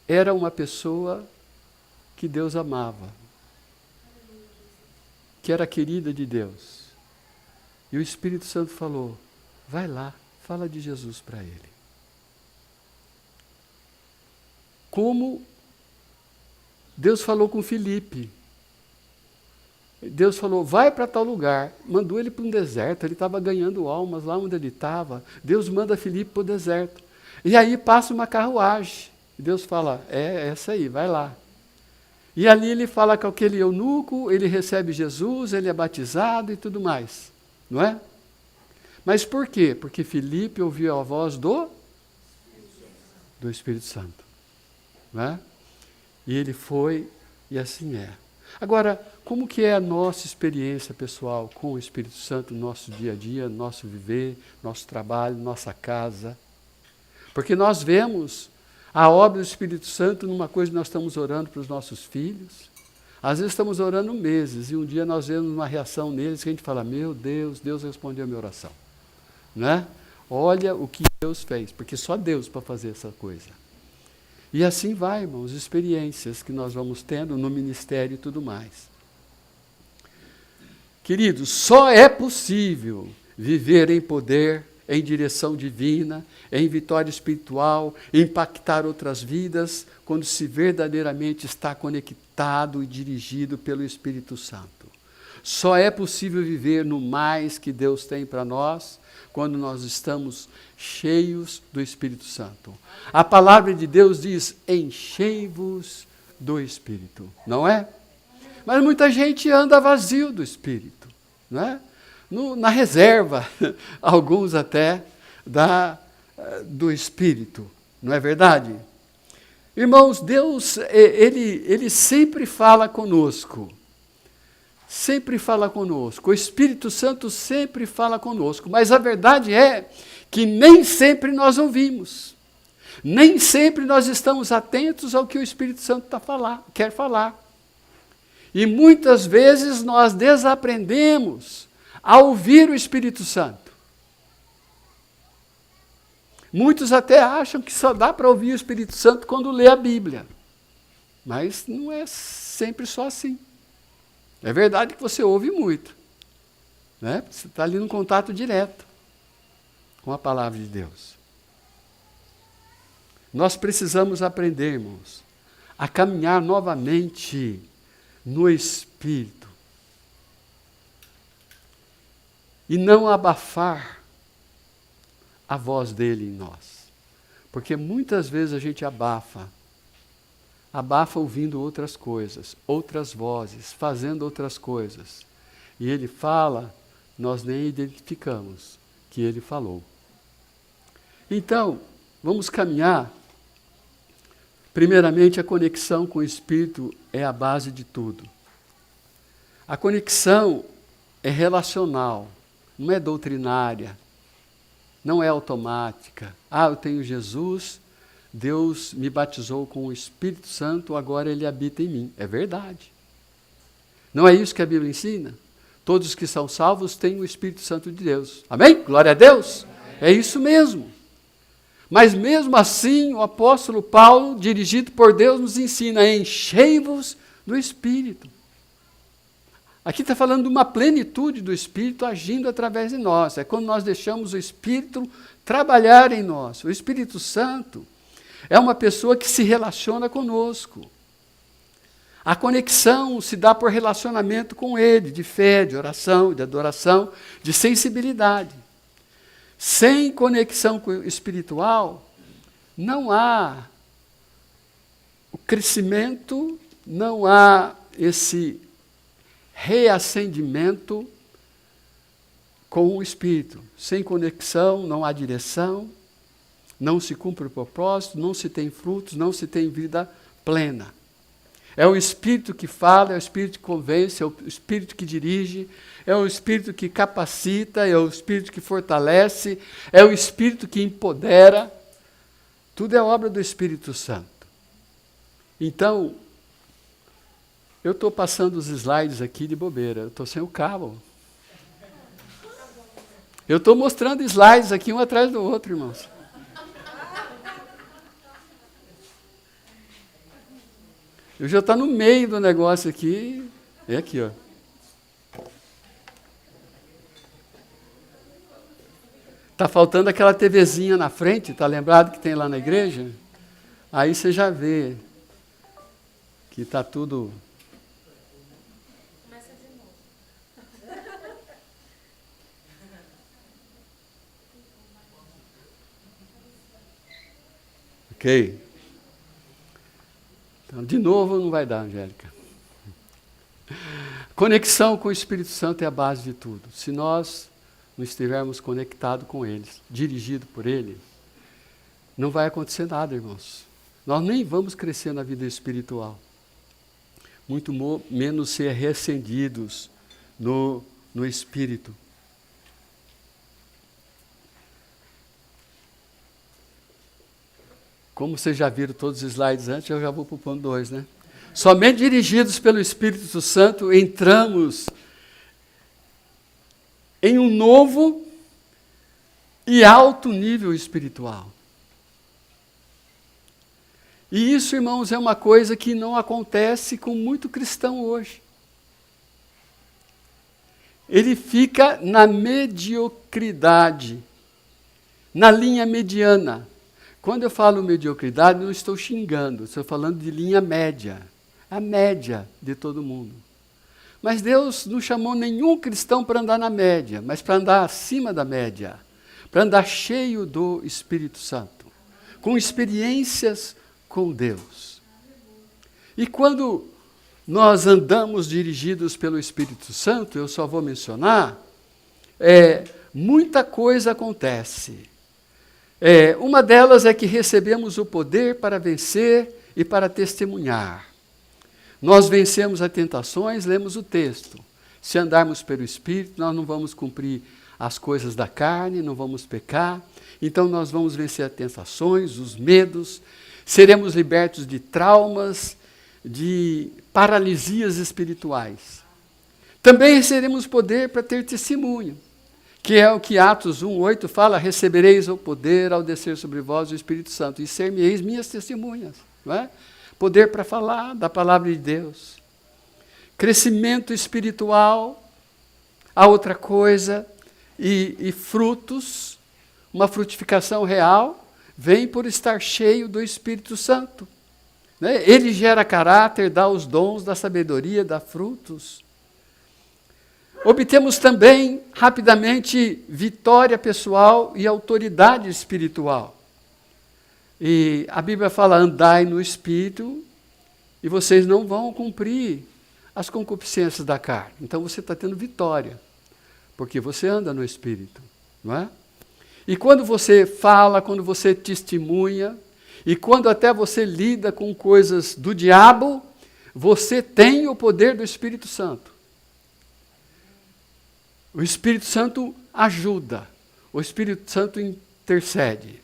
Era uma pessoa que Deus amava, que era querida de Deus. E o Espírito Santo falou, vai lá, fala de Jesus para ele. Como Deus falou com Filipe. Deus falou, vai para tal lugar. Mandou ele para um deserto, ele estava ganhando almas lá onde ele estava. Deus manda Filipe para o deserto. E aí passa uma carruagem. Deus fala, é essa aí, vai lá. E ali ele fala com aquele eunuco, ele recebe Jesus, ele é batizado e tudo mais, não é? Mas por quê? Porque Filipe ouviu a voz do Espírito Santo, não é? E ele foi, e assim é. Agora, como que é a nossa experiência pessoal com o Espírito Santo no nosso dia a dia, no nosso viver, nosso trabalho, nossa casa? Porque nós vemos a obra do Espírito Santo numa coisa que nós estamos orando para os nossos filhos. Às vezes estamos orando meses e um dia nós vemos uma reação neles que a gente fala, meu Deus, Deus respondeu a minha oração. Né? Olha o que Deus fez, porque só Deus para fazer essa coisa. E assim vai, irmãos, experiências que nós vamos tendo no ministério e tudo mais. Queridos, só é possível viver em poder, em direção divina, em vitória espiritual, impactar outras vidas, quando se verdadeiramente está conectado e dirigido pelo Espírito Santo. Só é possível viver no mais que Deus tem para nós, quando nós estamos cheios do Espírito Santo. A palavra de Deus diz, enchei-vos do Espírito, não é? Mas muita gente anda vazio do Espírito, não é? Na reserva, alguns até, do Espírito, não é verdade? Irmãos, Deus, Ele sempre fala conosco. Sempre fala conosco. O Espírito Santo sempre fala conosco. Mas a verdade é que nem sempre nós ouvimos. Nem sempre nós estamos atentos ao que o Espírito Santo quer falar. E muitas vezes nós desaprendemos a ouvir o Espírito Santo. Muitos até acham que só dá para ouvir o Espírito Santo quando lê a Bíblia. Mas não é sempre só assim. É verdade que você ouve muito. Né? Você está ali num contato direto com a palavra de Deus. Nós precisamos aprender, irmãos, a caminhar novamente no Espírito. E não abafar a voz dele em nós. Porque muitas vezes a gente abafa ouvindo outras coisas, outras vozes, fazendo outras coisas. E ele fala, nós nem identificamos que ele falou. Então, vamos caminhar. Primeiramente, a conexão com o Espírito é a base de tudo. A conexão é relacional, não é doutrinária, não é automática. Eu tenho Jesus, Deus me batizou com o Espírito Santo, agora ele habita em mim. É verdade. Não é isso que a Bíblia ensina? Todos que são salvos têm o Espírito Santo de Deus. Amém? Glória a Deus. É isso mesmo. Mas mesmo assim, o apóstolo Paulo, dirigido por Deus, nos ensina, enchei-vos do Espírito. Aqui está falando de uma plenitude do Espírito agindo através de nós. É quando nós deixamos o Espírito trabalhar em nós. O Espírito Santo é uma pessoa que se relaciona conosco. A conexão se dá por relacionamento com Ele, de fé, de oração, de adoração, de sensibilidade. Sem conexão espiritual, não há o crescimento, não há esse reacendimento com o Espírito. Sem conexão, não há direção, não se cumpre o propósito, não se tem frutos, não se tem vida plena. É o Espírito que fala, é o Espírito que convence, é o Espírito que dirige, é o Espírito que capacita, é o Espírito que fortalece, é o Espírito que empodera. Tudo é obra do Espírito Santo. Então, eu estou passando os slides aqui de bobeira, eu estou sem o cabo. Eu estou mostrando slides aqui um atrás do outro, irmãos. Eu já estou no meio do negócio aqui. É aqui, ó. Está faltando aquela TVzinha na frente, está lembrado que tem lá na igreja? Aí você já vê que está tudo... Começa de novo. Ok. Então, de novo, não vai dar, Angélica. Conexão com o Espírito Santo é a base de tudo. Se nós não estivermos conectados com Ele, dirigido por Ele, não vai acontecer nada, irmãos. Nós nem vamos crescer na vida espiritual. Muito menos ser reacendidos no Espírito. Como vocês já viram todos os slides antes, eu já vou para o ponto 2, né? Somente dirigidos pelo Espírito Santo entramos em um novo e alto nível espiritual. E isso, irmãos, é uma coisa que não acontece com muito cristão hoje. Ele fica na mediocridade, na linha mediana. Quando eu falo mediocridade, não estou xingando, estou falando de linha média. A média de todo mundo. Mas Deus não chamou nenhum cristão para andar na média, mas para andar acima da média, para andar cheio do Espírito Santo, com experiências com Deus. E quando nós andamos dirigidos pelo Espírito Santo, eu só vou mencionar, muita coisa acontece. Uma delas é que recebemos o poder para vencer e para testemunhar. Nós vencemos as tentações, lemos o texto. Se andarmos pelo Espírito, nós não vamos cumprir as coisas da carne, não vamos pecar. Então nós vamos vencer as tentações, os medos, seremos libertos de traumas, de paralisias espirituais. Também receberemos poder para ter testemunho, que é o que Atos 1:8 fala: recebereis o poder ao descer sobre vós o Espírito Santo, e ser-me-eis minhas testemunhas. Não é? Poder para falar da palavra de Deus. Crescimento espiritual, a outra coisa, e frutos, uma frutificação real, vem por estar cheio do Espírito Santo. Né? Ele gera caráter, dá os dons da sabedoria, dá frutos. Obtemos também, rapidamente, vitória pessoal e autoridade espiritual. E a Bíblia fala: andai no Espírito e vocês não vão cumprir as concupiscências da carne. Então você está tendo vitória, porque você anda no Espírito, não é? E quando você fala, quando você testemunha, e quando até você lida com coisas do diabo, você tem o poder do Espírito Santo. O Espírito Santo ajuda, o Espírito Santo intercede.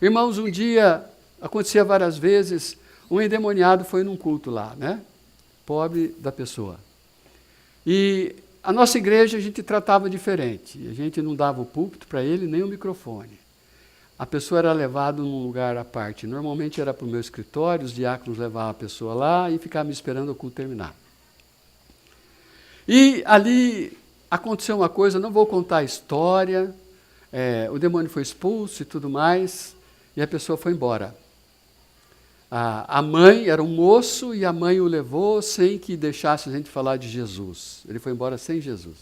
Irmãos, um dia, acontecia várias vezes, um endemoniado foi num culto lá, né? Pobre da pessoa. E a nossa igreja a gente tratava diferente. A gente não dava o púlpito para ele, nem o microfone. A pessoa era levada num lugar à parte. Normalmente era para o meu escritório, os diáconos levavam a pessoa lá e ficavam esperando o culto terminar. E ali aconteceu uma coisa, não vou contar a história, o demônio foi expulso e tudo mais, e a pessoa foi embora. A mãe era um moço e a mãe o levou sem que deixasse a gente falar de Jesus. Ele foi embora sem Jesus.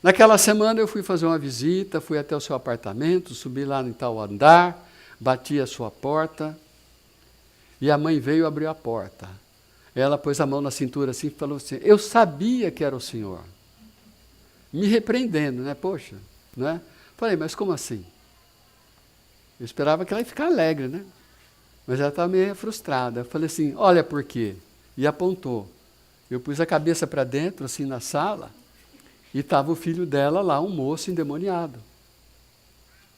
Naquela semana eu fui fazer uma visita, fui até o seu apartamento, subi lá no tal andar, bati a sua porta, e a mãe veio e abriu a porta. Ela pôs a mão na cintura assim e falou assim: eu sabia que era o senhor. Me repreendendo, né? Poxa, né? Falei, mas como assim? Eu esperava que ela ia ficar alegre, né? Mas ela estava meio frustrada. Eu falei assim: olha por quê. E apontou. Eu pus a cabeça para dentro, assim, na sala, e estava o filho dela lá, um moço endemoniado.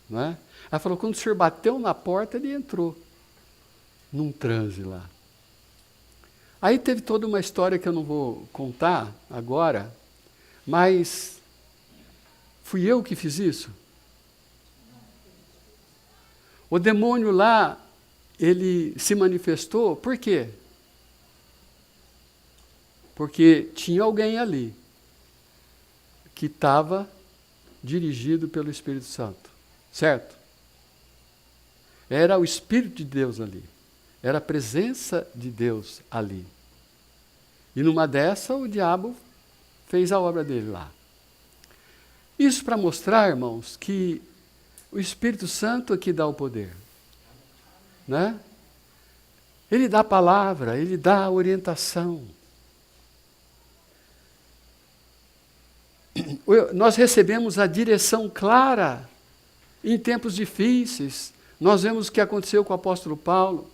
Não é? Ela falou: quando o senhor bateu na porta, ele entrou num transe lá. Aí teve toda uma história que eu não vou contar agora, mas fui eu que fiz isso? O demônio lá, ele se manifestou, por quê? Porque tinha alguém ali que estava dirigido pelo Espírito Santo, certo? Era o Espírito de Deus ali, era a presença de Deus ali. E numa dessa, o diabo fez a obra dele lá. Isso para mostrar, irmãos, que o Espírito Santo é que dá o poder. Né? Ele dá a palavra, Ele dá a orientação. Nós recebemos a direção clara em tempos difíceis. Nós vemos o que aconteceu com o apóstolo Paulo.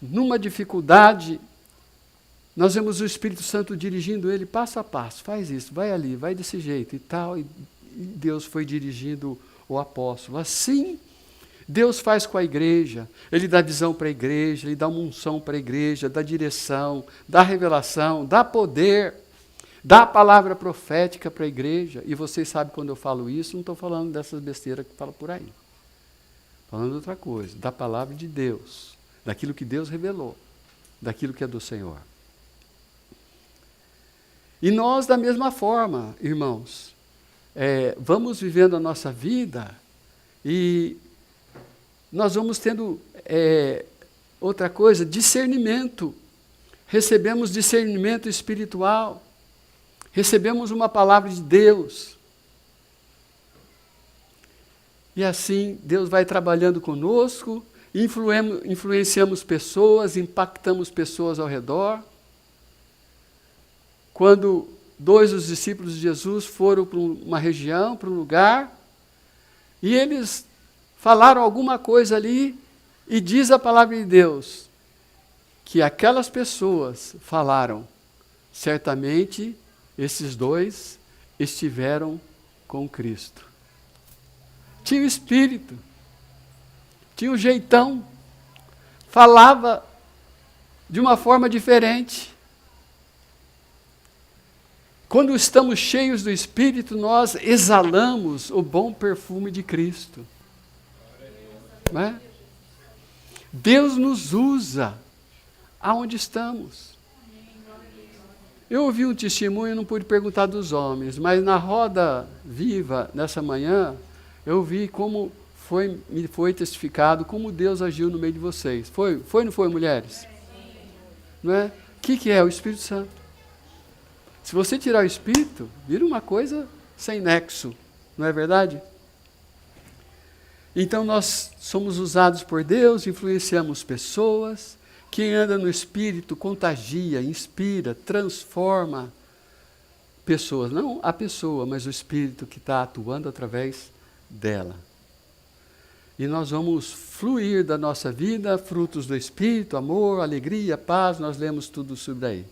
Numa dificuldade, nós vemos o Espírito Santo dirigindo ele passo a passo. Faz isso, vai ali, vai desse jeito e tal. E Deus foi dirigindo o apóstolo. Assim, Deus faz com a igreja. Ele dá visão para a igreja, Ele dá uma unção para a igreja, dá direção, dá revelação, dá poder, dá a palavra profética para a igreja. E vocês sabem quando eu falo isso, não estou falando dessas besteiras que falam por aí. Falando de outra coisa, da palavra de Deus, daquilo que Deus revelou, daquilo que é do Senhor. E nós, da mesma forma, irmãos, vamos vivendo a nossa vida e nós vamos tendo, outra coisa, discernimento. Recebemos discernimento espiritual, recebemos uma palavra de Deus. E assim, Deus vai trabalhando conosco, influenciamos pessoas, impactamos pessoas ao redor. Quando 2 dos discípulos de Jesus foram para uma região, para um lugar, e eles falaram alguma coisa ali, e diz a palavra de Deus, que aquelas pessoas falaram, certamente esses 2 estiveram com Cristo. Tinha o espírito, tinha o jeitão, falava de uma forma diferente. Quando estamos cheios do Espírito, nós exalamos o bom perfume de Cristo. Não é? Deus nos usa aonde estamos. Eu ouvi um testemunho, não pude perguntar dos homens, mas na roda viva, nessa manhã, eu vi como me foi testificado, como Deus agiu no meio de vocês. Foi ou não foi, mulheres? Não é? O que é o Espírito Santo? Se você tirar o Espírito, vira uma coisa sem nexo, não é verdade? Então nós somos usados por Deus, influenciamos pessoas. Quem anda no Espírito contagia, inspira, transforma pessoas. Não a pessoa, mas o Espírito que está atuando através dela. E nós vamos fluir da nossa vida, frutos do Espírito, amor, alegria, paz, nós lemos tudo sobre aí.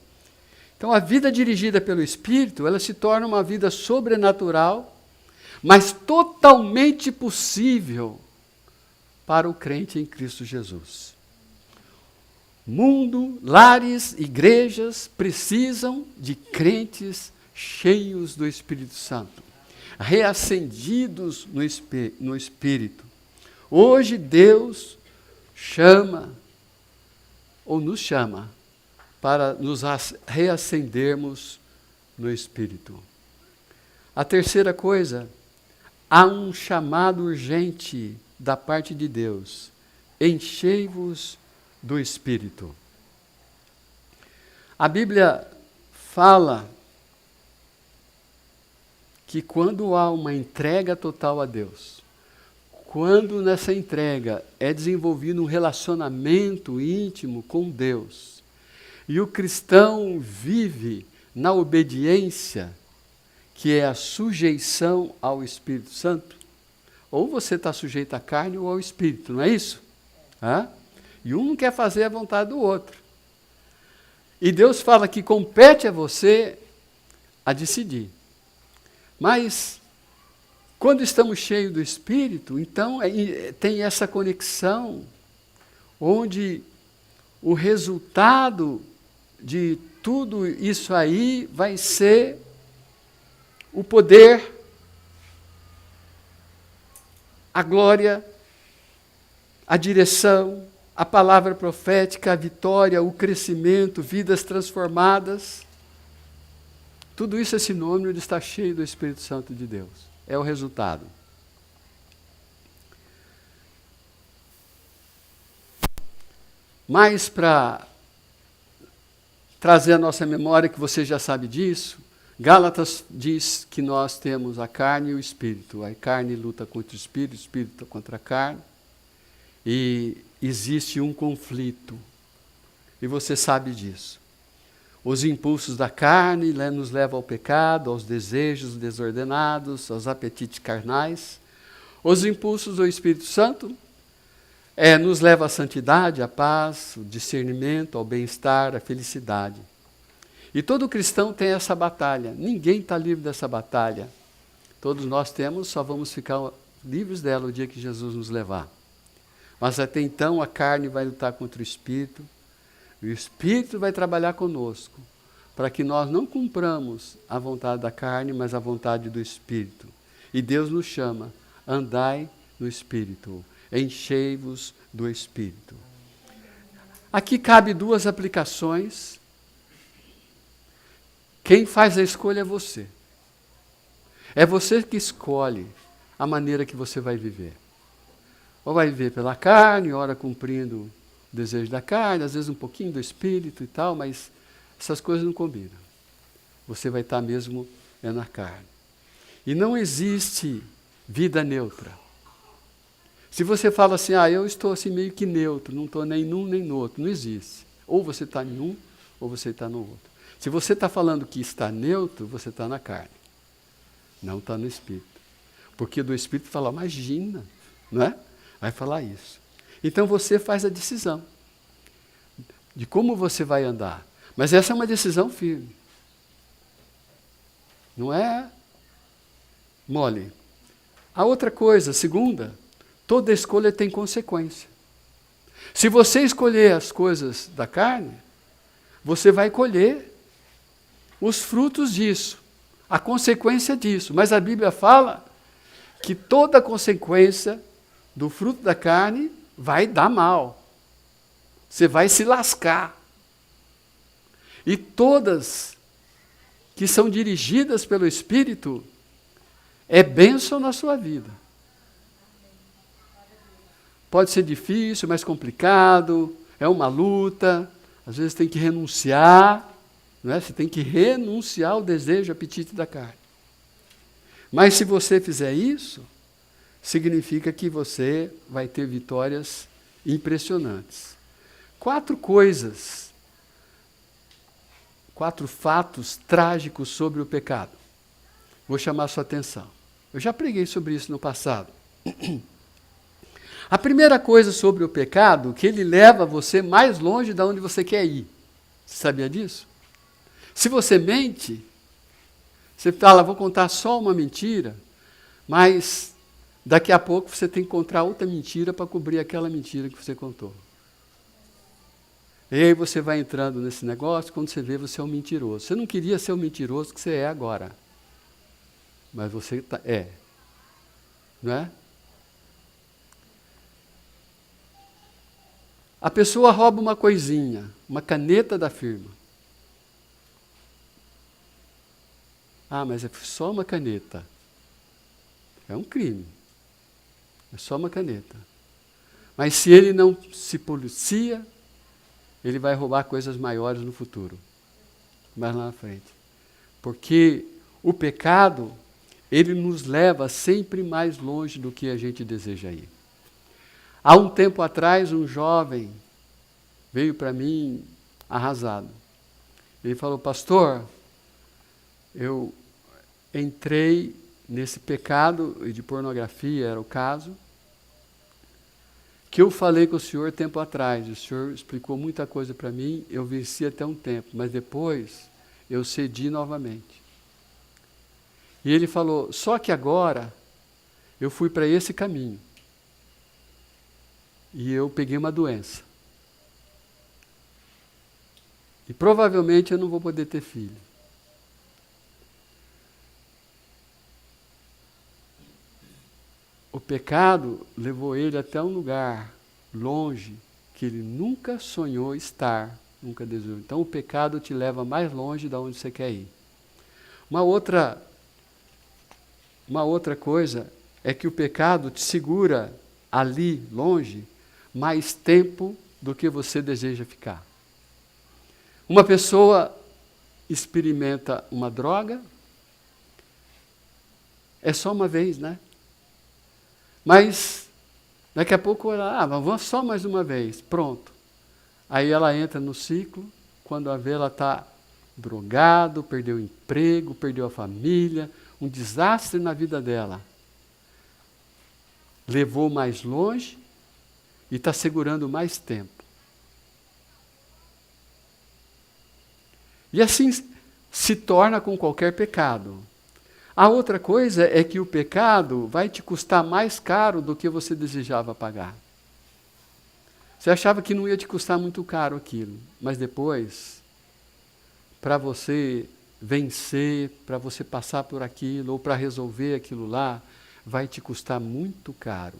Então a vida dirigida pelo Espírito, ela se torna uma vida sobrenatural, mas totalmente possível para o crente em Cristo Jesus. Mundo, lares, igrejas precisam de crentes cheios do Espírito Santo, reacendidos no Espírito. Hoje Deus chama, ou nos chama, para nos reacendermos no Espírito. A terceira coisa, há um chamado urgente da parte de Deus. Enchei-vos do Espírito. A Bíblia fala que quando há uma entrega total a Deus, quando nessa entrega é desenvolvido um relacionamento íntimo com Deus, e o cristão vive na obediência, que é a sujeição ao Espírito Santo, ou você está sujeito à carne ou ao Espírito, não é isso? E um não quer fazer a vontade do outro. E Deus fala que compete a você a decidir. Mas, quando estamos cheios do Espírito, então tem essa conexão, onde o resultado de tudo isso aí vai ser o poder, a glória, a direção, a palavra profética, a vitória, o crescimento, vidas transformadas. Tudo isso é sinônimo de estar cheio do Espírito Santo de Deus. É o resultado. Mas para trazer a nossa memória, que você já sabe disso, Gálatas diz que nós temos a carne e o espírito. A carne luta contra o espírito contra a carne. E existe um conflito E você sabe disso. Os impulsos da carne nos levam ao pecado, aos desejos desordenados, aos apetites carnais. Os impulsos do Espírito Santo nos levam à santidade, à paz, ao discernimento, ao bem-estar, à felicidade. E todo cristão tem essa batalha. Ninguém está livre dessa batalha. Todos nós temos, só vamos ficar livres dela o dia que Jesus nos levar. Mas até então a carne vai lutar contra o Espírito. O Espírito vai trabalhar conosco, para que nós não cumpramos a vontade da carne, mas a vontade do Espírito. E Deus nos chama, andai no Espírito, enchei-vos do Espírito. Aqui cabe duas aplicações. Quem faz a escolha é você. É você que escolhe a maneira que você vai viver. Ou vai viver pela carne, ora cumprindo o desejo da carne, às vezes um pouquinho do Espírito e tal, mas essas coisas não combinam. Você vai estar mesmo na carne. E não existe vida neutra. Se você fala assim, eu estou assim meio que neutro, não estou nem num nem no outro, não existe. Ou você está em um, ou você está no outro. Se você está falando que está neutro, você está na carne. Não está no Espírito. Porque do Espírito fala, imagina, não é? Vai falar isso. Então você faz a decisão de como você vai andar. Mas essa é uma decisão firme. Não é mole. A outra coisa, segunda, toda escolha tem consequência. Se você escolher as coisas da carne, você vai colher os frutos disso, a consequência disso. Mas a Bíblia fala que toda consequência do fruto da carne vai dar mal. Você vai se lascar. E todas que são dirigidas pelo Espírito é bênção na sua vida. Pode ser difícil, mais complicado, é uma luta, às vezes tem que renunciar, não é? Você tem que renunciar ao desejo, ao apetite da carne. Mas se você fizer isso, significa que você vai ter vitórias impressionantes. 4 coisas, 4 fatos trágicos sobre o pecado. Vou chamar a sua atenção. Eu já preguei sobre isso no passado. A primeira coisa sobre o pecado, que ele leva você mais longe de onde você quer ir. Você sabia disso? Se você mente, você fala, vou contar só uma mentira, mas daqui a pouco você tem que encontrar outra mentira para cobrir aquela mentira que você contou. E aí você vai entrando nesse negócio, quando você vê, você é um mentiroso. Você não queria ser o mentiroso que você é agora. Mas você é. Não é? A pessoa rouba uma coisinha, uma caneta da firma. Mas é só uma caneta. É um crime. É só uma caneta. Mas se ele não se policia, ele vai roubar coisas maiores no futuro. Mais lá na frente. Porque o pecado, ele nos leva sempre mais longe do que a gente deseja ir. Há um tempo atrás, um jovem veio para mim arrasado. Ele falou, pastor, eu entrei nesse pecado de pornografia, era o caso, que eu falei com o senhor tempo atrás. O senhor explicou muita coisa para mim, eu venci até um tempo, mas depois eu cedi novamente. E ele falou, só que agora eu fui para esse caminho. E eu peguei uma doença. E provavelmente eu não vou poder ter filho. O pecado levou ele até um lugar longe que ele nunca sonhou estar, nunca desejou. Então o pecado te leva mais longe de onde você quer ir. Uma outra coisa é que o pecado te segura ali, longe, mais tempo do que você deseja ficar. Uma pessoa experimenta uma droga, é só uma vez, né? Mas daqui a pouco ela, vamos só mais uma vez, pronto. Aí ela entra no ciclo, quando a vê ela está drogado, perdeu o emprego, perdeu a família, um desastre na vida dela. Levou mais longe e está segurando mais tempo. E assim se torna com qualquer pecado. A outra coisa é que o pecado vai te custar mais caro do que você desejava pagar. Você achava que não ia te custar muito caro aquilo, mas depois, para você vencer, para você passar por aquilo, ou para resolver aquilo lá, vai te custar muito caro.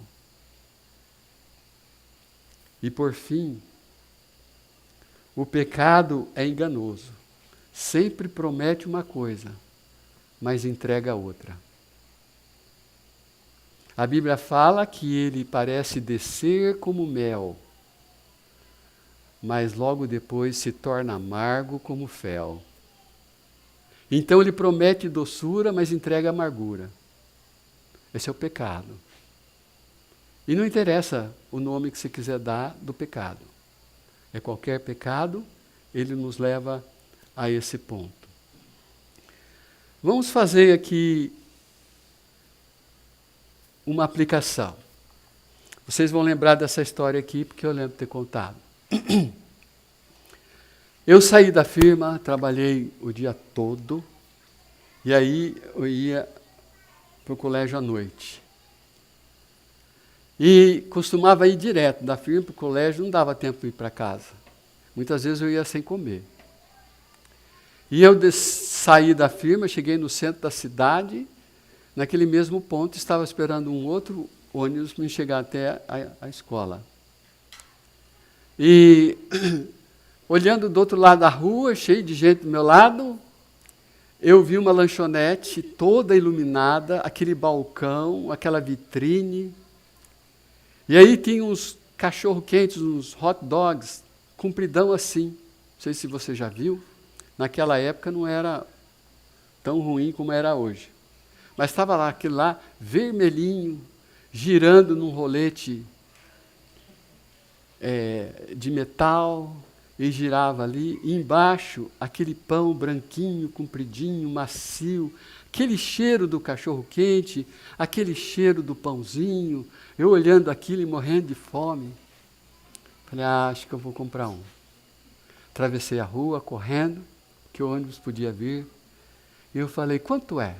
E por fim, o pecado é enganoso. Sempre promete uma coisa, mas entrega outra. A Bíblia fala que ele parece descer como mel, mas logo depois se torna amargo como fel. Então ele promete doçura, mas entrega amargura. Esse é o pecado. E não interessa o nome que você quiser dar do pecado. É qualquer pecado, ele nos leva a esse ponto. Vamos fazer aqui uma aplicação. Vocês vão lembrar dessa história aqui, porque eu lembro de ter contado. Eu saí da firma, trabalhei o dia todo, e aí eu ia para o colégio à noite. E costumava ir direto da firma para o colégio, não dava tempo de ir para casa. Muitas vezes eu ia sem comer. E eu saí da firma, cheguei no centro da cidade, naquele mesmo ponto estava esperando um outro ônibus para me chegar até a escola. E olhando do outro lado da rua, cheio de gente do meu lado, eu vi uma lanchonete toda iluminada, aquele balcão, aquela vitrine. E aí tinha uns cachorro-quentes, uns hot dogs, compridão assim. Não sei se você já viu. Naquela época não era tão ruim como era hoje. Mas estava lá, aquele lá, vermelhinho, girando num rolete de metal, e girava ali. E embaixo, aquele pão branquinho, compridinho, macio, aquele cheiro do cachorro-quente, aquele cheiro do pãozinho, eu olhando aquilo e morrendo de fome. Falei, acho que eu vou comprar um. Atravessei a rua, correndo, que o ônibus podia vir. E eu falei, quanto é?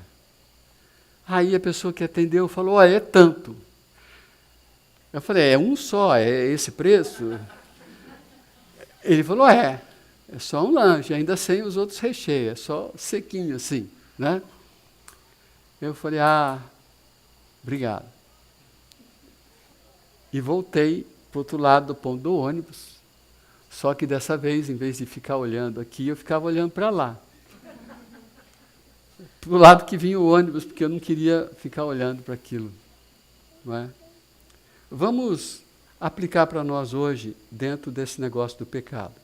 Aí a pessoa que atendeu falou, é tanto. Eu falei, é um só, é esse preço? Ele falou, é só um lanche, ainda sem os outros recheios, é só sequinho assim, né? Eu falei, obrigado. E voltei para o outro lado do ponto do ônibus, só que dessa vez, em vez de ficar olhando aqui, eu ficava olhando para lá. Para o lado que vinha o ônibus, porque eu não queria ficar olhando para aquilo. Não é? Vamos aplicar para nós hoje, dentro desse negócio do pecado.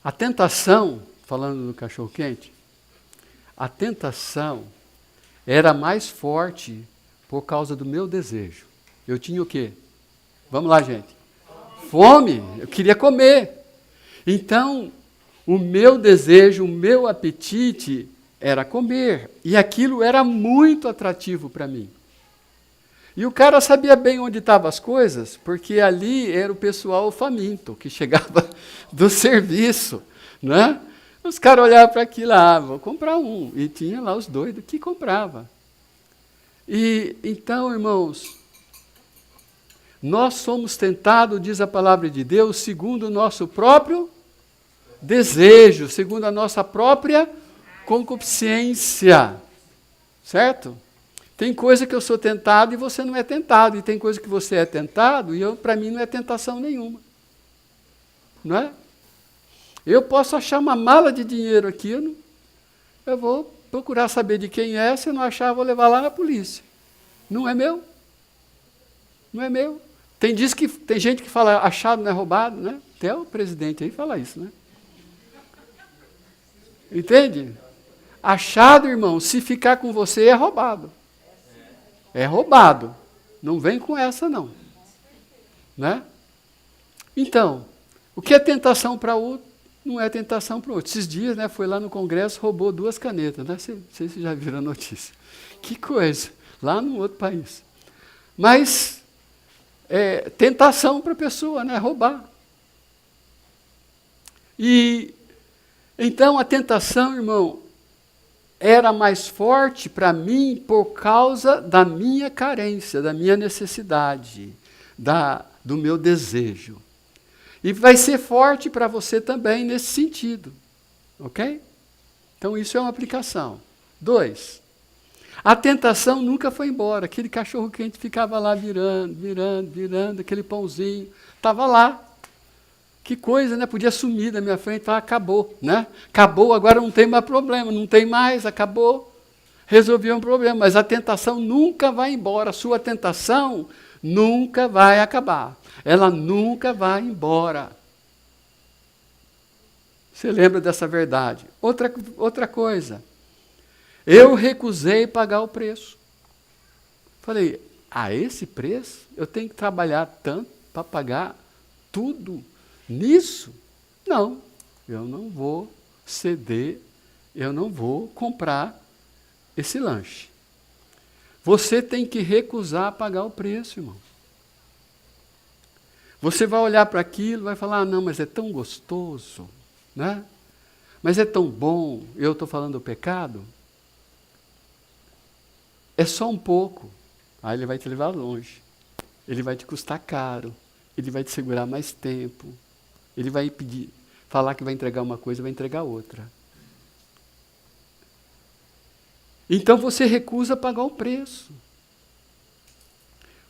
A tentação, falando do cachorro-quente, a tentação era mais forte por causa do meu desejo. Eu tinha o quê? Vamos lá, gente. Fome, eu queria comer. Então, o meu desejo, o meu apetite era comer. E aquilo era muito atrativo para mim. E o cara sabia bem onde estavam as coisas, porque ali era o pessoal faminto, que chegava do serviço, né? Os caras olhavam para aquilo, vou comprar um. E tinha lá os doidos que compravam. E então, irmãos, nós somos tentados, diz a palavra de Deus, segundo o nosso próprio desejo, segundo a nossa própria concupiscência. Certo? Tem coisa que eu sou tentado e você não é tentado. E tem coisa que você é tentado e para mim não é tentação nenhuma. Não é? Eu posso achar uma mala de dinheiro aqui, eu vou procurar saber de quem é, se eu não achar, eu vou levar lá na polícia. Não é meu. Não é meu. Tem gente que fala achado não é roubado, né? Até o presidente aí fala isso, né? Entende? Achado, irmão, se ficar com você é roubado. É roubado. Não vem com essa, não. Né? Então, o que é tentação para um, não é tentação para o outro. Esses dias, né, foi lá no Congresso, roubou 2 canetas. Né? Não sei se vocês já viram a notícia. Que coisa. Lá no outro país. Mas, tentação para a pessoa, né? Roubar. E, então, a tentação, irmão, era mais forte para mim por causa da minha carência, da minha necessidade, do meu desejo. E vai ser forte para você também nesse sentido. Ok? Então, isso é uma aplicação. 2. A tentação nunca foi embora. Aquele cachorro quente ficava lá virando, aquele pãozinho. Estava lá. Que coisa, né? Podia sumir da minha frente e falar, acabou, né? Acabou, agora não tem mais problema, não tem mais, acabou. Resolvi um problema, mas a tentação nunca vai embora. A sua tentação nunca vai acabar. Ela nunca vai embora. Você lembra dessa verdade? Outra coisa. Eu recusei pagar o preço. Falei, a esse preço eu tenho que trabalhar tanto para pagar tudo nisso? Não, eu não vou ceder, eu não vou comprar esse lanche. Você tem que recusar pagar o preço, irmão. Você vai olhar para aquilo, vai falar, não, mas é tão gostoso, né? Mas é tão bom, eu estou falando do pecado. É só um pouco. Aí ele vai te levar longe. Ele vai te custar caro. Ele vai te segurar mais tempo. Ele vai falar que vai entregar uma coisa, vai entregar outra. Então você recusa pagar o preço.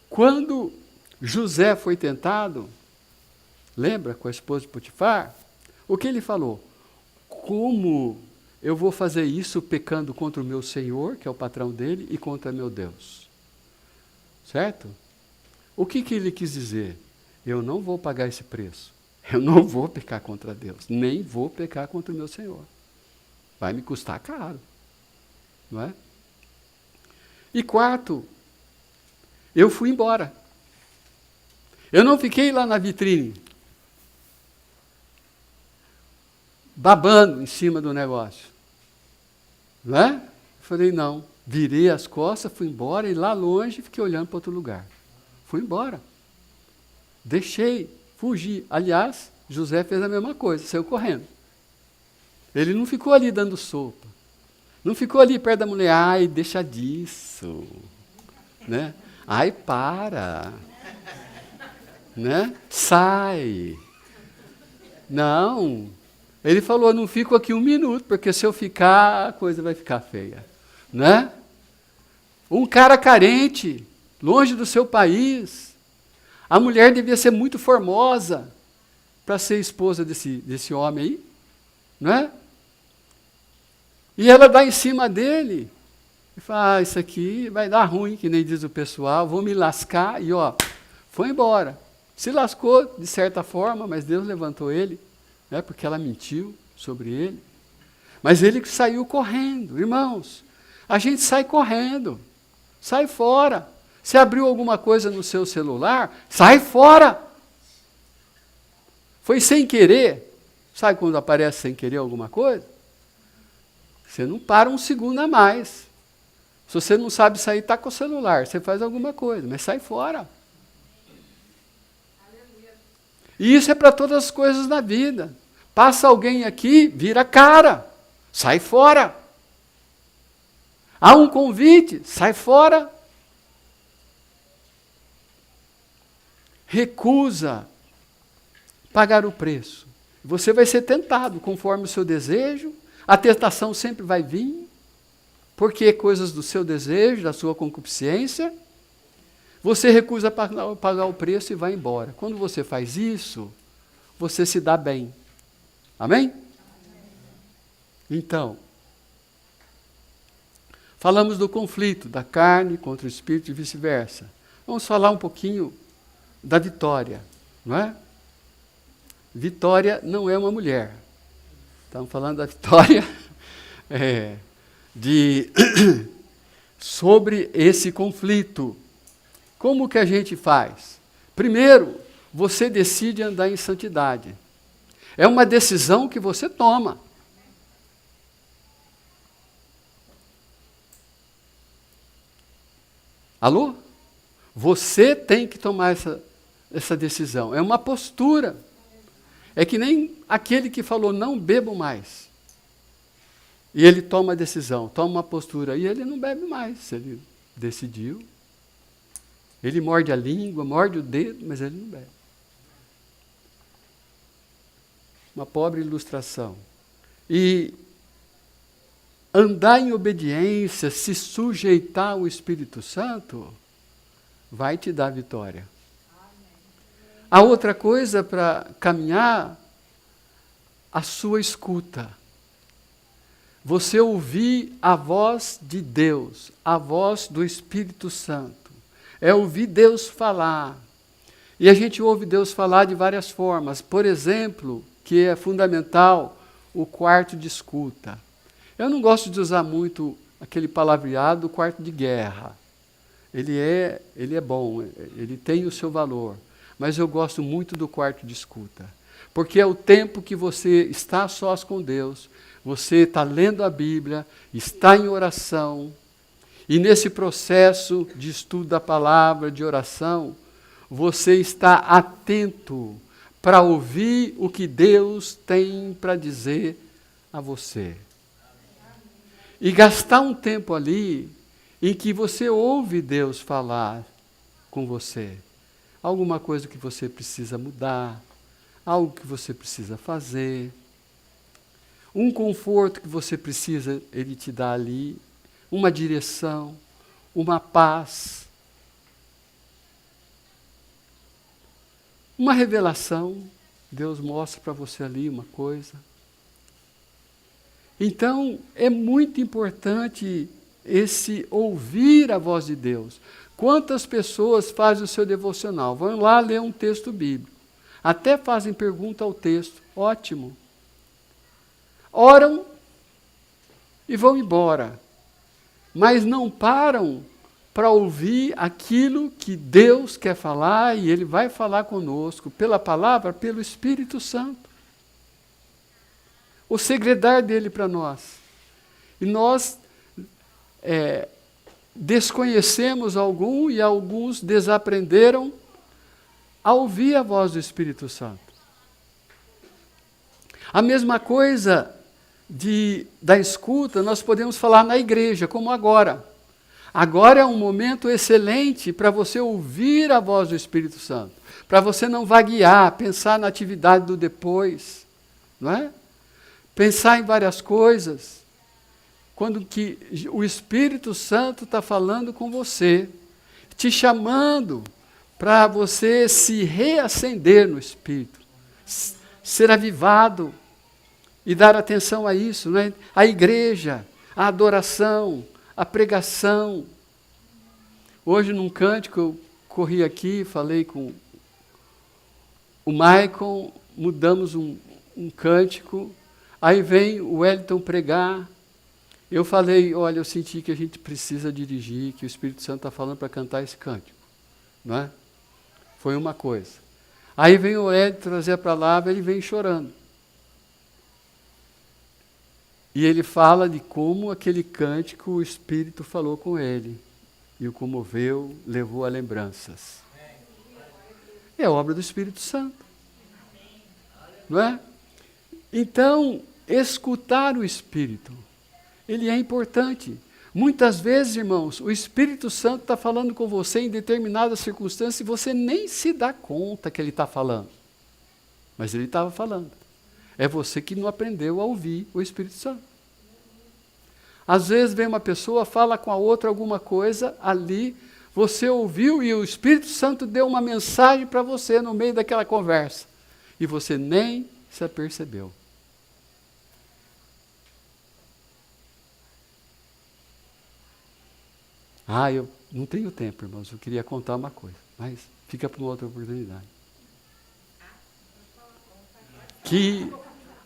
Quando José foi tentado, lembra, com a esposa de Potifar? O que ele falou? Como eu vou fazer isso pecando contra o meu Senhor, que é o patrão dele, e contra meu Deus? Certo? O que ele quis dizer? Eu não vou pagar esse preço. Eu não vou pecar contra Deus. Nem vou pecar contra o meu Senhor. Vai me custar caro. Não é? E 4, eu fui embora. Eu não fiquei lá na vitrine, babando em cima do negócio. Não é? Falei, não. Virei as costas, fui embora, e lá longe fiquei olhando para outro lugar. Fui embora. Deixei, fugi. Aliás, José fez a mesma coisa, saiu correndo. Ele não ficou ali dando sopa. Não ficou ali perto da mulher, ai, deixa disso. Né? Ai, para. Né? Sai. Não. Ele falou, não fico aqui 1 minuto, porque se eu ficar, a coisa vai ficar feia. Né? Um cara carente, longe do seu país. A mulher devia ser muito formosa para ser esposa desse homem aí. Não é? E ela dá em cima dele. E fala, isso aqui vai dar ruim, que nem diz o pessoal, vou me lascar. E foi embora. Se lascou, de certa forma, mas Deus levantou ele, né, porque ela mentiu sobre ele. Mas ele saiu correndo. Irmãos, a gente sai correndo. Sai fora. Se abriu alguma coisa no seu celular, sai fora. Foi sem querer. Sabe quando aparece sem querer alguma coisa? Você não para 1 segundo a mais. Se você não sabe sair, está com o celular. Você faz alguma coisa, mas sai fora. E isso é para todas as coisas da vida. Passa alguém aqui, vira cara. Sai fora. Há um convite, sai fora. Recusa pagar o preço. Você vai ser tentado conforme o seu desejo. A tentação sempre vai vir, porque é coisas do seu desejo, da sua concupiscência. Você recusa pagar o preço e vai embora. Quando você faz isso, você se dá bem. Amém? Então, falamos do conflito da carne contra o espírito e vice-versa. Vamos falar um pouquinho da vitória, não é? Vitória não é uma mulher. Estamos falando da vitória sobre esse conflito. Como que a gente faz? Primeiro, você decide andar em santidade. É uma decisão que você toma. Alô? Você tem que tomar essa decisão. É uma postura. É que nem aquele que falou, não bebo mais. E ele toma a decisão, toma uma postura. E ele não bebe mais. Ele decidiu. Ele morde a língua, morde o dedo, mas ele não bebe. Uma pobre ilustração. E andar em obediência, se sujeitar ao Espírito Santo, vai te dar vitória. A outra coisa para caminhar, a sua escuta. Você ouvir a voz de Deus, a voz do Espírito Santo. É ouvir Deus falar. E a gente ouve Deus falar de várias formas. Por exemplo, que é fundamental, o quarto de escuta. Eu não gosto de usar muito aquele palavreado do quarto de guerra. Ele é bom, ele tem o seu valor. Mas eu gosto muito do quarto de escuta. Porque é o tempo que você está a sós com Deus, você está lendo a Bíblia, está em oração, e nesse processo de estudo da palavra, de oração, você está atento para ouvir o que Deus tem para dizer a você. E gastar um tempo ali em que você ouve Deus falar com você. Alguma coisa que você precisa mudar, algo que você precisa fazer, um conforto que você precisa, Ele te dá ali, uma direção, uma paz, uma revelação, Deus mostra para você ali uma coisa. Então, é muito importante esse ouvir a voz de Deus. Quantas pessoas fazem o seu devocional? Vão lá ler um texto bíblico. Até fazem pergunta ao texto. Ótimo. Oram e vão embora. Mas não param para ouvir aquilo que Deus quer falar e Ele vai falar conosco pela palavra, pelo Espírito Santo. O segredar dele para nós. E nós desconhecemos algum e alguns desaprenderam a ouvir a voz do Espírito Santo. A mesma coisa da escuta nós podemos falar na igreja, como agora. Agora é um momento excelente para você ouvir a voz do Espírito Santo, para você não vaguear, pensar na atividade do depois, não é? Pensar em várias coisas, quando que o Espírito Santo está falando com você, te chamando para você se reacender no Espírito, ser avivado e dar atenção a isso, né? A igreja, a adoração, a pregação. Hoje, num cântico, eu corri aqui, falei com o Maicon, mudamos um cântico, aí vem o Wellington pregar. Eu falei, olha, eu senti que a gente precisa dirigir, que o Espírito Santo está falando para cantar esse cântico. Não é? Foi uma coisa. Aí vem o Wellington trazer a palavra, ele vem chorando. E ele fala de como aquele cântico, o Espírito falou com ele. E o comoveu, levou a lembranças. É obra do Espírito Santo. Não é? Então, escutar o Espírito, ele é importante. Muitas vezes, irmãos, o Espírito Santo está falando com você em determinadas circunstâncias e você nem se dá conta que ele está falando. Mas ele estava falando. É você que não aprendeu a ouvir o Espírito Santo. Às vezes vem uma pessoa, fala com a outra alguma coisa, ali, você ouviu e o Espírito Santo deu uma mensagem para você no meio daquela conversa. E você nem se apercebeu. Eu não tenho tempo, irmãos, eu queria contar uma coisa, mas fica para uma outra oportunidade. Que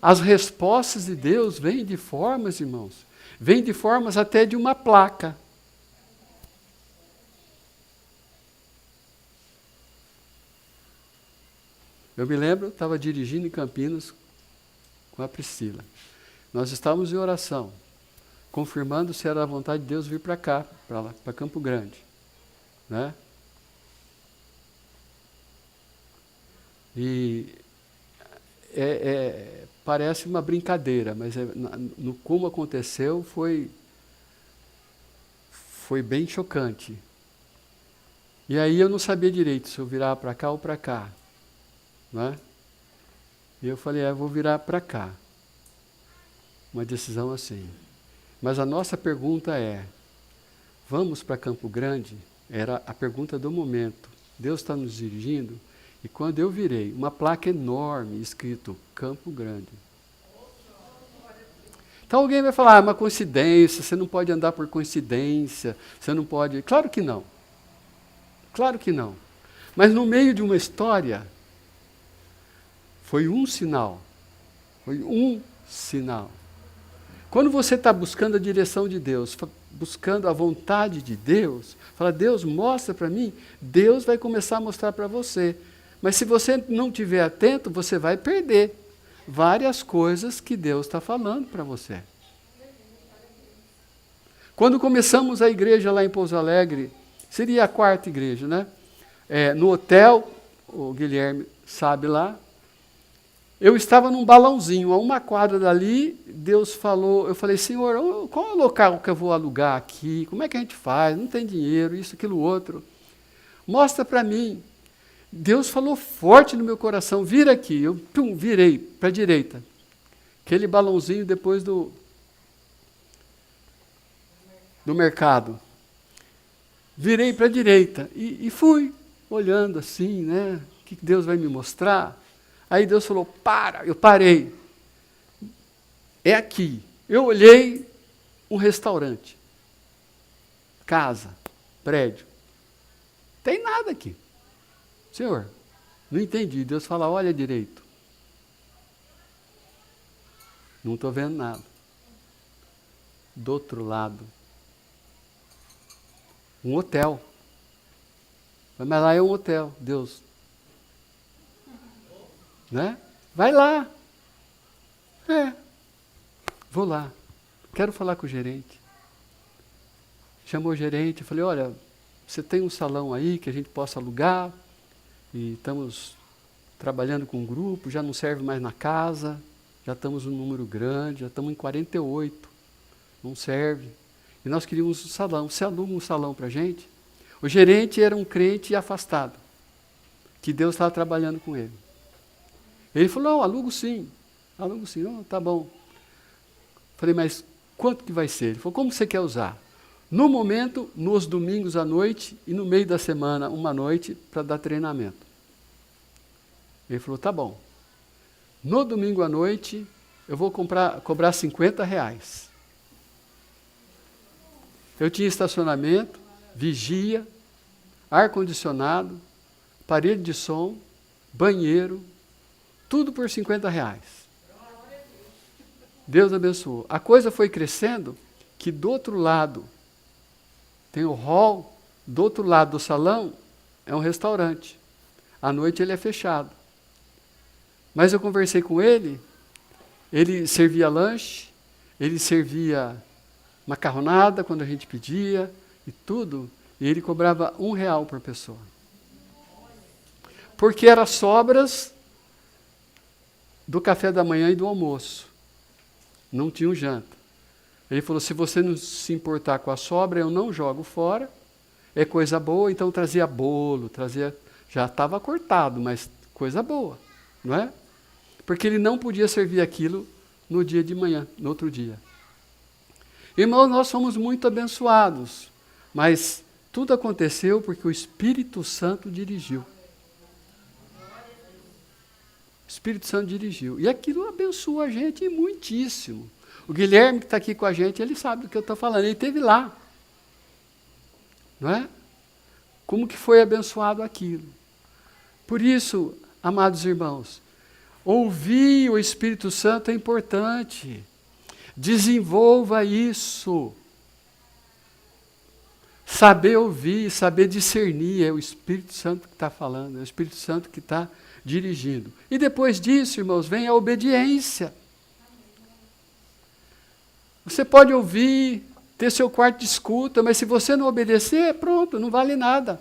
as respostas de Deus vêm de formas, irmãos, vêm de formas até de uma placa. Eu me lembro, eu estava dirigindo em Campinas com a Priscila. Nós estávamos em oração, confirmando se era a vontade de Deus vir para cá, para Campo Grande. Né? E parece uma brincadeira, mas no como aconteceu foi bem chocante. E aí eu não sabia direito se eu virava para cá ou para cá. Né? E eu falei, vou virar para cá. Uma decisão assim. Mas a nossa pergunta é, vamos para Campo Grande? Era a pergunta do momento. Deus está nos dirigindo? E quando eu virei, uma placa enorme escrito Campo Grande. Então alguém vai falar, é uma coincidência, você não pode andar por coincidência, você não pode... Claro que não. Claro que não. Mas no meio de uma história, foi um sinal. Foi um sinal. Quando você está buscando a direção de Deus, buscando a vontade de Deus, fala, Deus, mostra para mim, Deus vai começar a mostrar para você. Mas se você não estiver atento, você vai perder várias coisas que Deus está falando para você. Quando começamos a igreja lá em Pouso Alegre, seria a 4ª igreja, né? No hotel, o Guilherme sabe lá, eu estava num balãozinho, a 1 quadra dali, Deus falou, eu falei, Senhor, qual é o local que eu vou alugar aqui? Como é que a gente faz? Não tem dinheiro, isso, aquilo, outro. Mostra para mim. Deus falou forte no meu coração, vira aqui. Eu virei para a direita. Aquele balãozinho depois do mercado. Virei para a direita e fui olhando assim, né? O que Deus vai me mostrar? Aí Deus falou, para, eu parei. É aqui. Eu olhei um restaurante, casa, prédio. Tem nada aqui. Senhor, não entendi. Deus fala, olha direito. Não estou vendo nada. Do outro lado, um hotel. Mas lá é um hotel, Deus. Né? Vai lá. Vou lá. Quero falar com o gerente. Chamou o gerente, falei, olha, você tem um salão aí que a gente possa alugar? E estamos trabalhando com um grupo, já não serve mais na casa, já estamos um número grande, já estamos em 48, não serve. E nós queríamos um salão. Você aluga um salão para a gente? O gerente era um crente afastado, que Deus estava trabalhando com ele. Ele falou, não, alugo sim. Oh, tá bom. Falei, mas quanto que vai ser? Ele falou, como você quer usar? No momento, nos domingos à noite e no meio da semana, uma noite, para dar treinamento. Ele falou, tá bom. No domingo à noite, eu vou cobrar R$50. Eu tinha estacionamento, vigia, ar-condicionado, parede de som, banheiro, tudo por R$50. Deus abençoou. A coisa foi crescendo, que do outro lado, tem o hall, do outro lado do salão, é um restaurante. À noite ele é fechado. Mas eu conversei com ele servia lanche, ele servia macarronada quando a gente pedia, e tudo, e ele cobrava R$1 por pessoa. Porque eram sobras do café da manhã e do almoço. Não tinha janta. Ele falou, se você não se importar com a sobra, eu não jogo fora, é coisa boa, então trazia bolo, já estava cortado, mas coisa boa, não é? Porque ele não podia servir aquilo no dia de manhã, no outro dia. Irmãos, nós fomos muito abençoados, mas tudo aconteceu porque o Espírito Santo dirigiu. O Espírito Santo dirigiu. E aquilo abençoou a gente muitíssimo. O Guilherme, que está aqui com a gente, ele sabe do que eu estou falando. Ele esteve lá. Não é? Como que foi abençoado aquilo. Por isso, amados irmãos, ouvir o Espírito Santo é importante. Desenvolva isso. saber ouvir, saber discernir. É o Espírito Santo que está falando, é o Espírito Santo que está dirigindo. E depois disso, irmãos, vem a obediência. Você pode ouvir, ter seu quarto de escuta, mas se você não obedecer, pronto, não vale nada.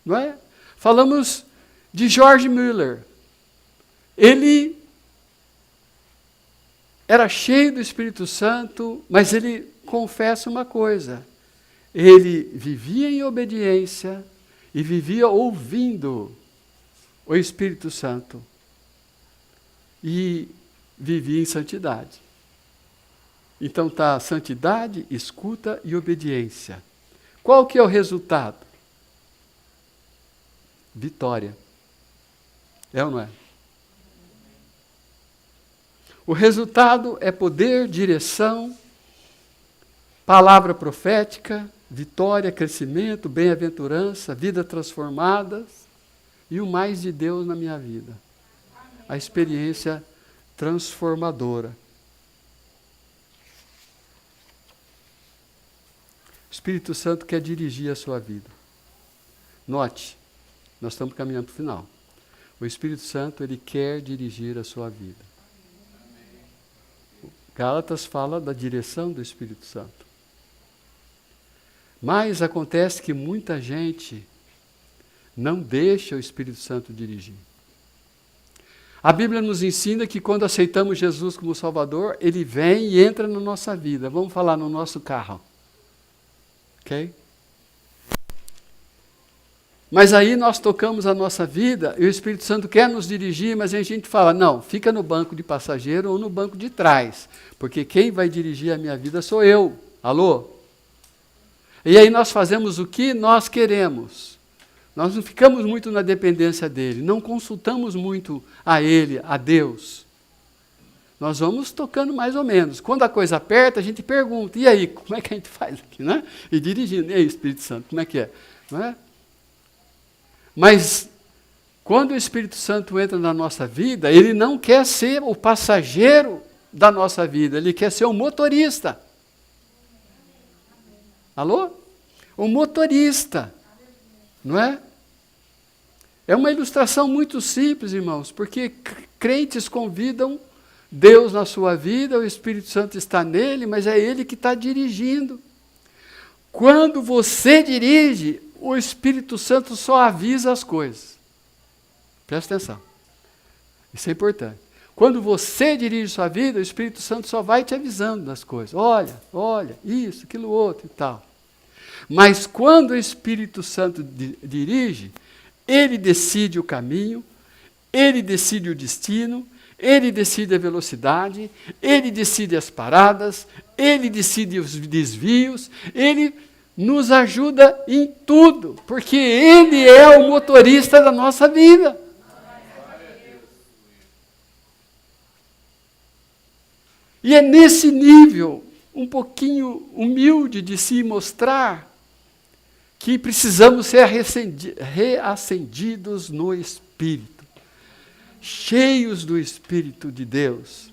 Não é? Falamos de George Mueller. Ele era cheio do Espírito Santo, mas ele confessa uma coisa. Ele vivia em obediência e vivia ouvindo o Espírito Santo. E vivia em santidade. Então está santidade, escuta e obediência. Qual que é o resultado? Vitória. É ou não é? O resultado é poder, direção, palavra profética, vitória, crescimento, bem-aventurança, vida transformadas e o mais de Deus na minha vida. A experiência transformadora. O Espírito Santo quer dirigir a sua vida. Note, nós estamos caminhando para o final. O Espírito Santo, ele quer dirigir a sua vida. Gálatas fala da direção do Espírito Santo. Mas acontece que muita gente não deixa o Espírito Santo dirigir. A Bíblia nos ensina que quando aceitamos Jesus como Salvador, ele vem e entra na nossa vida. Vamos falar no nosso carro. Ok? Mas aí nós tocamos a nossa vida e o Espírito Santo quer nos dirigir, mas a gente fala, não, fica no banco de passageiro ou no banco de trás, porque quem vai dirigir a minha vida sou eu. Alô? E aí nós fazemos o que nós queremos. Nós não ficamos muito na dependência dele, não consultamos muito a ele, a Deus. Nós vamos tocando mais ou menos. Quando a coisa aperta, a gente pergunta, e aí, como é que a gente faz aqui, né? E dirigindo, e aí, Espírito Santo, como é que é? Não é? Mas, quando o Espírito Santo entra na nossa vida, ele não quer ser o passageiro da nossa vida, ele quer ser o motorista. Alô? O motorista. Não é? É uma ilustração muito simples, irmãos, porque crentes convidam Deus na sua vida, o Espírito Santo está nele, mas é ele que está dirigindo. Quando você dirige, o Espírito Santo só avisa as coisas. Presta atenção. Isso é importante. Quando você dirige sua vida, o Espírito Santo só vai te avisando das coisas. Olha, isso, aquilo outro e tal. Mas quando o Espírito Santo dirige, ele decide o caminho, ele decide o destino, ele decide a velocidade, ele decide as paradas, ele decide os desvios, ele nos ajuda em tudo, porque ele é o motorista da nossa vida. E é nesse nível, um pouquinho humilde de se mostrar, que precisamos ser reacendidos no Espírito, cheios do Espírito de Deus,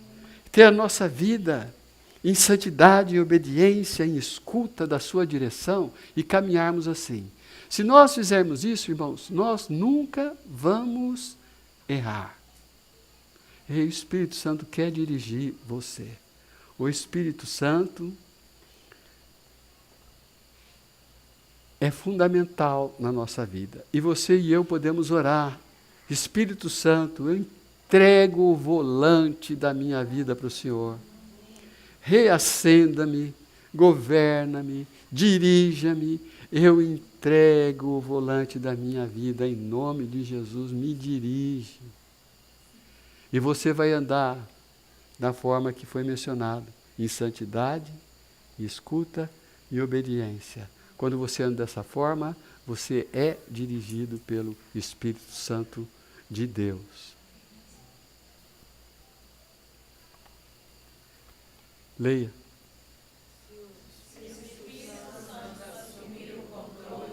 ter a nossa vida em santidade, em obediência, em escuta da sua direção e caminharmos assim. Se nós fizermos isso, irmãos, nós nunca vamos errar. E o Espírito Santo quer dirigir você. O Espírito Santo é fundamental na nossa vida. E você e eu podemos orar. Espírito Santo, eu entrego o volante da minha vida para o Senhor. Reacenda-me, governa-me, dirija-me. Eu entrego o volante da minha vida em nome de Jesus. Me dirige. E você vai andar da forma que foi mencionado, em santidade, escuta e obediência. Quando você anda dessa forma, você é dirigido pelo Espírito Santo de Deus. Leia. Se o Espírito Santo assumir o controle,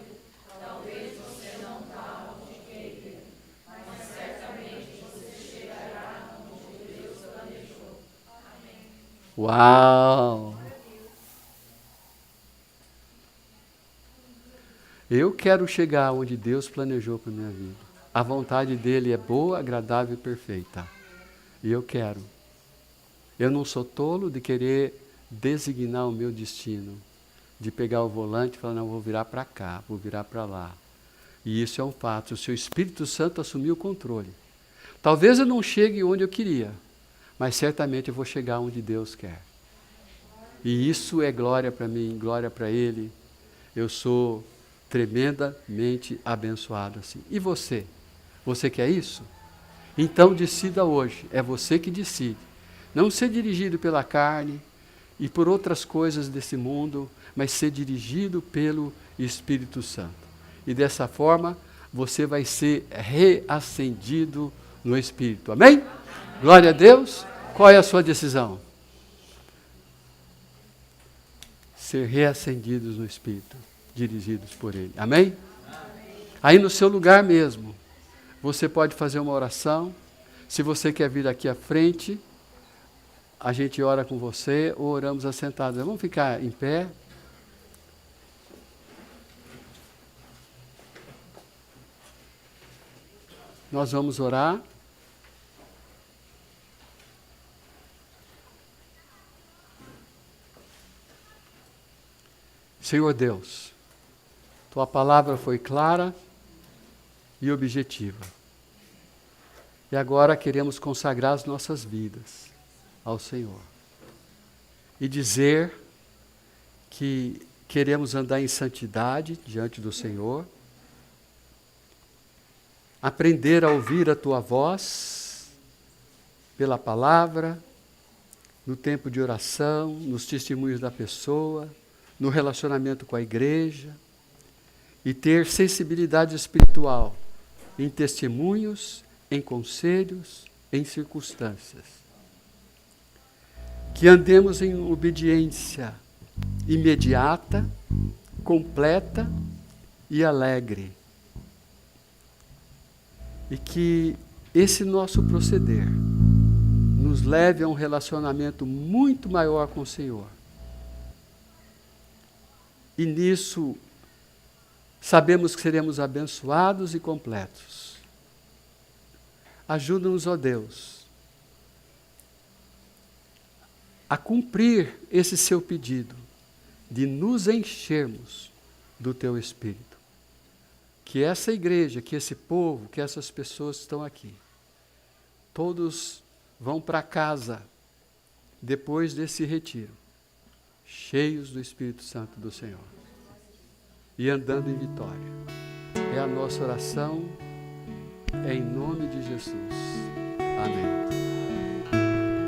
talvez você não vá onde queria, mas certamente você chegará onde Deus planejou. Amém. Uau! Eu quero chegar onde Deus planejou para a minha vida. A vontade dele é boa, agradável e perfeita. E eu quero. Eu não sou tolo de querer designar o meu destino, de pegar o volante e falar, não, vou virar para cá, vou virar para lá. E isso é um fato, o seu Espírito Santo assumiu o controle. Talvez eu não chegue onde eu queria, mas certamente eu vou chegar onde Deus quer. E isso é glória para mim, glória para Ele. Eu sou tremendamente abençoado assim. E você? Você quer isso? Então decida hoje, é você que decide. Não ser dirigido pela carne e por outras coisas desse mundo, mas ser dirigido pelo Espírito Santo. E dessa forma, você vai ser reacendido no Espírito. Amém? Glória a Deus. Qual é a sua decisão? Ser reacendidos no Espírito, dirigidos por Ele. Amém? Aí no seu lugar mesmo, você pode fazer uma oração. Se você quer vir aqui à frente, a gente ora com você ou oramos assentados. Vamos ficar em pé. Nós vamos orar. Senhor Deus, Tua palavra foi clara e objetiva. E agora queremos consagrar as nossas vidas ao Senhor. E dizer que queremos andar em santidade diante do Senhor, aprender a ouvir a Tua voz, pela palavra, no tempo de oração, nos testemunhos da pessoa, no relacionamento com a igreja, e ter sensibilidade espiritual em testemunhos, em conselhos, em circunstâncias. Que andemos em obediência imediata, completa e alegre. E que esse nosso proceder nos leve a um relacionamento muito maior com o Senhor. E nisso sabemos que seremos abençoados e completos. Ajuda-nos, ó Deus, a cumprir esse seu pedido de nos enchermos do Teu Espírito. Que essa igreja, que esse povo, que essas pessoas que estão aqui, todos vão para casa depois desse retiro, cheios do Espírito Santo do Senhor e andando em vitória. É a nossa oração, é em nome de Jesus. Amém.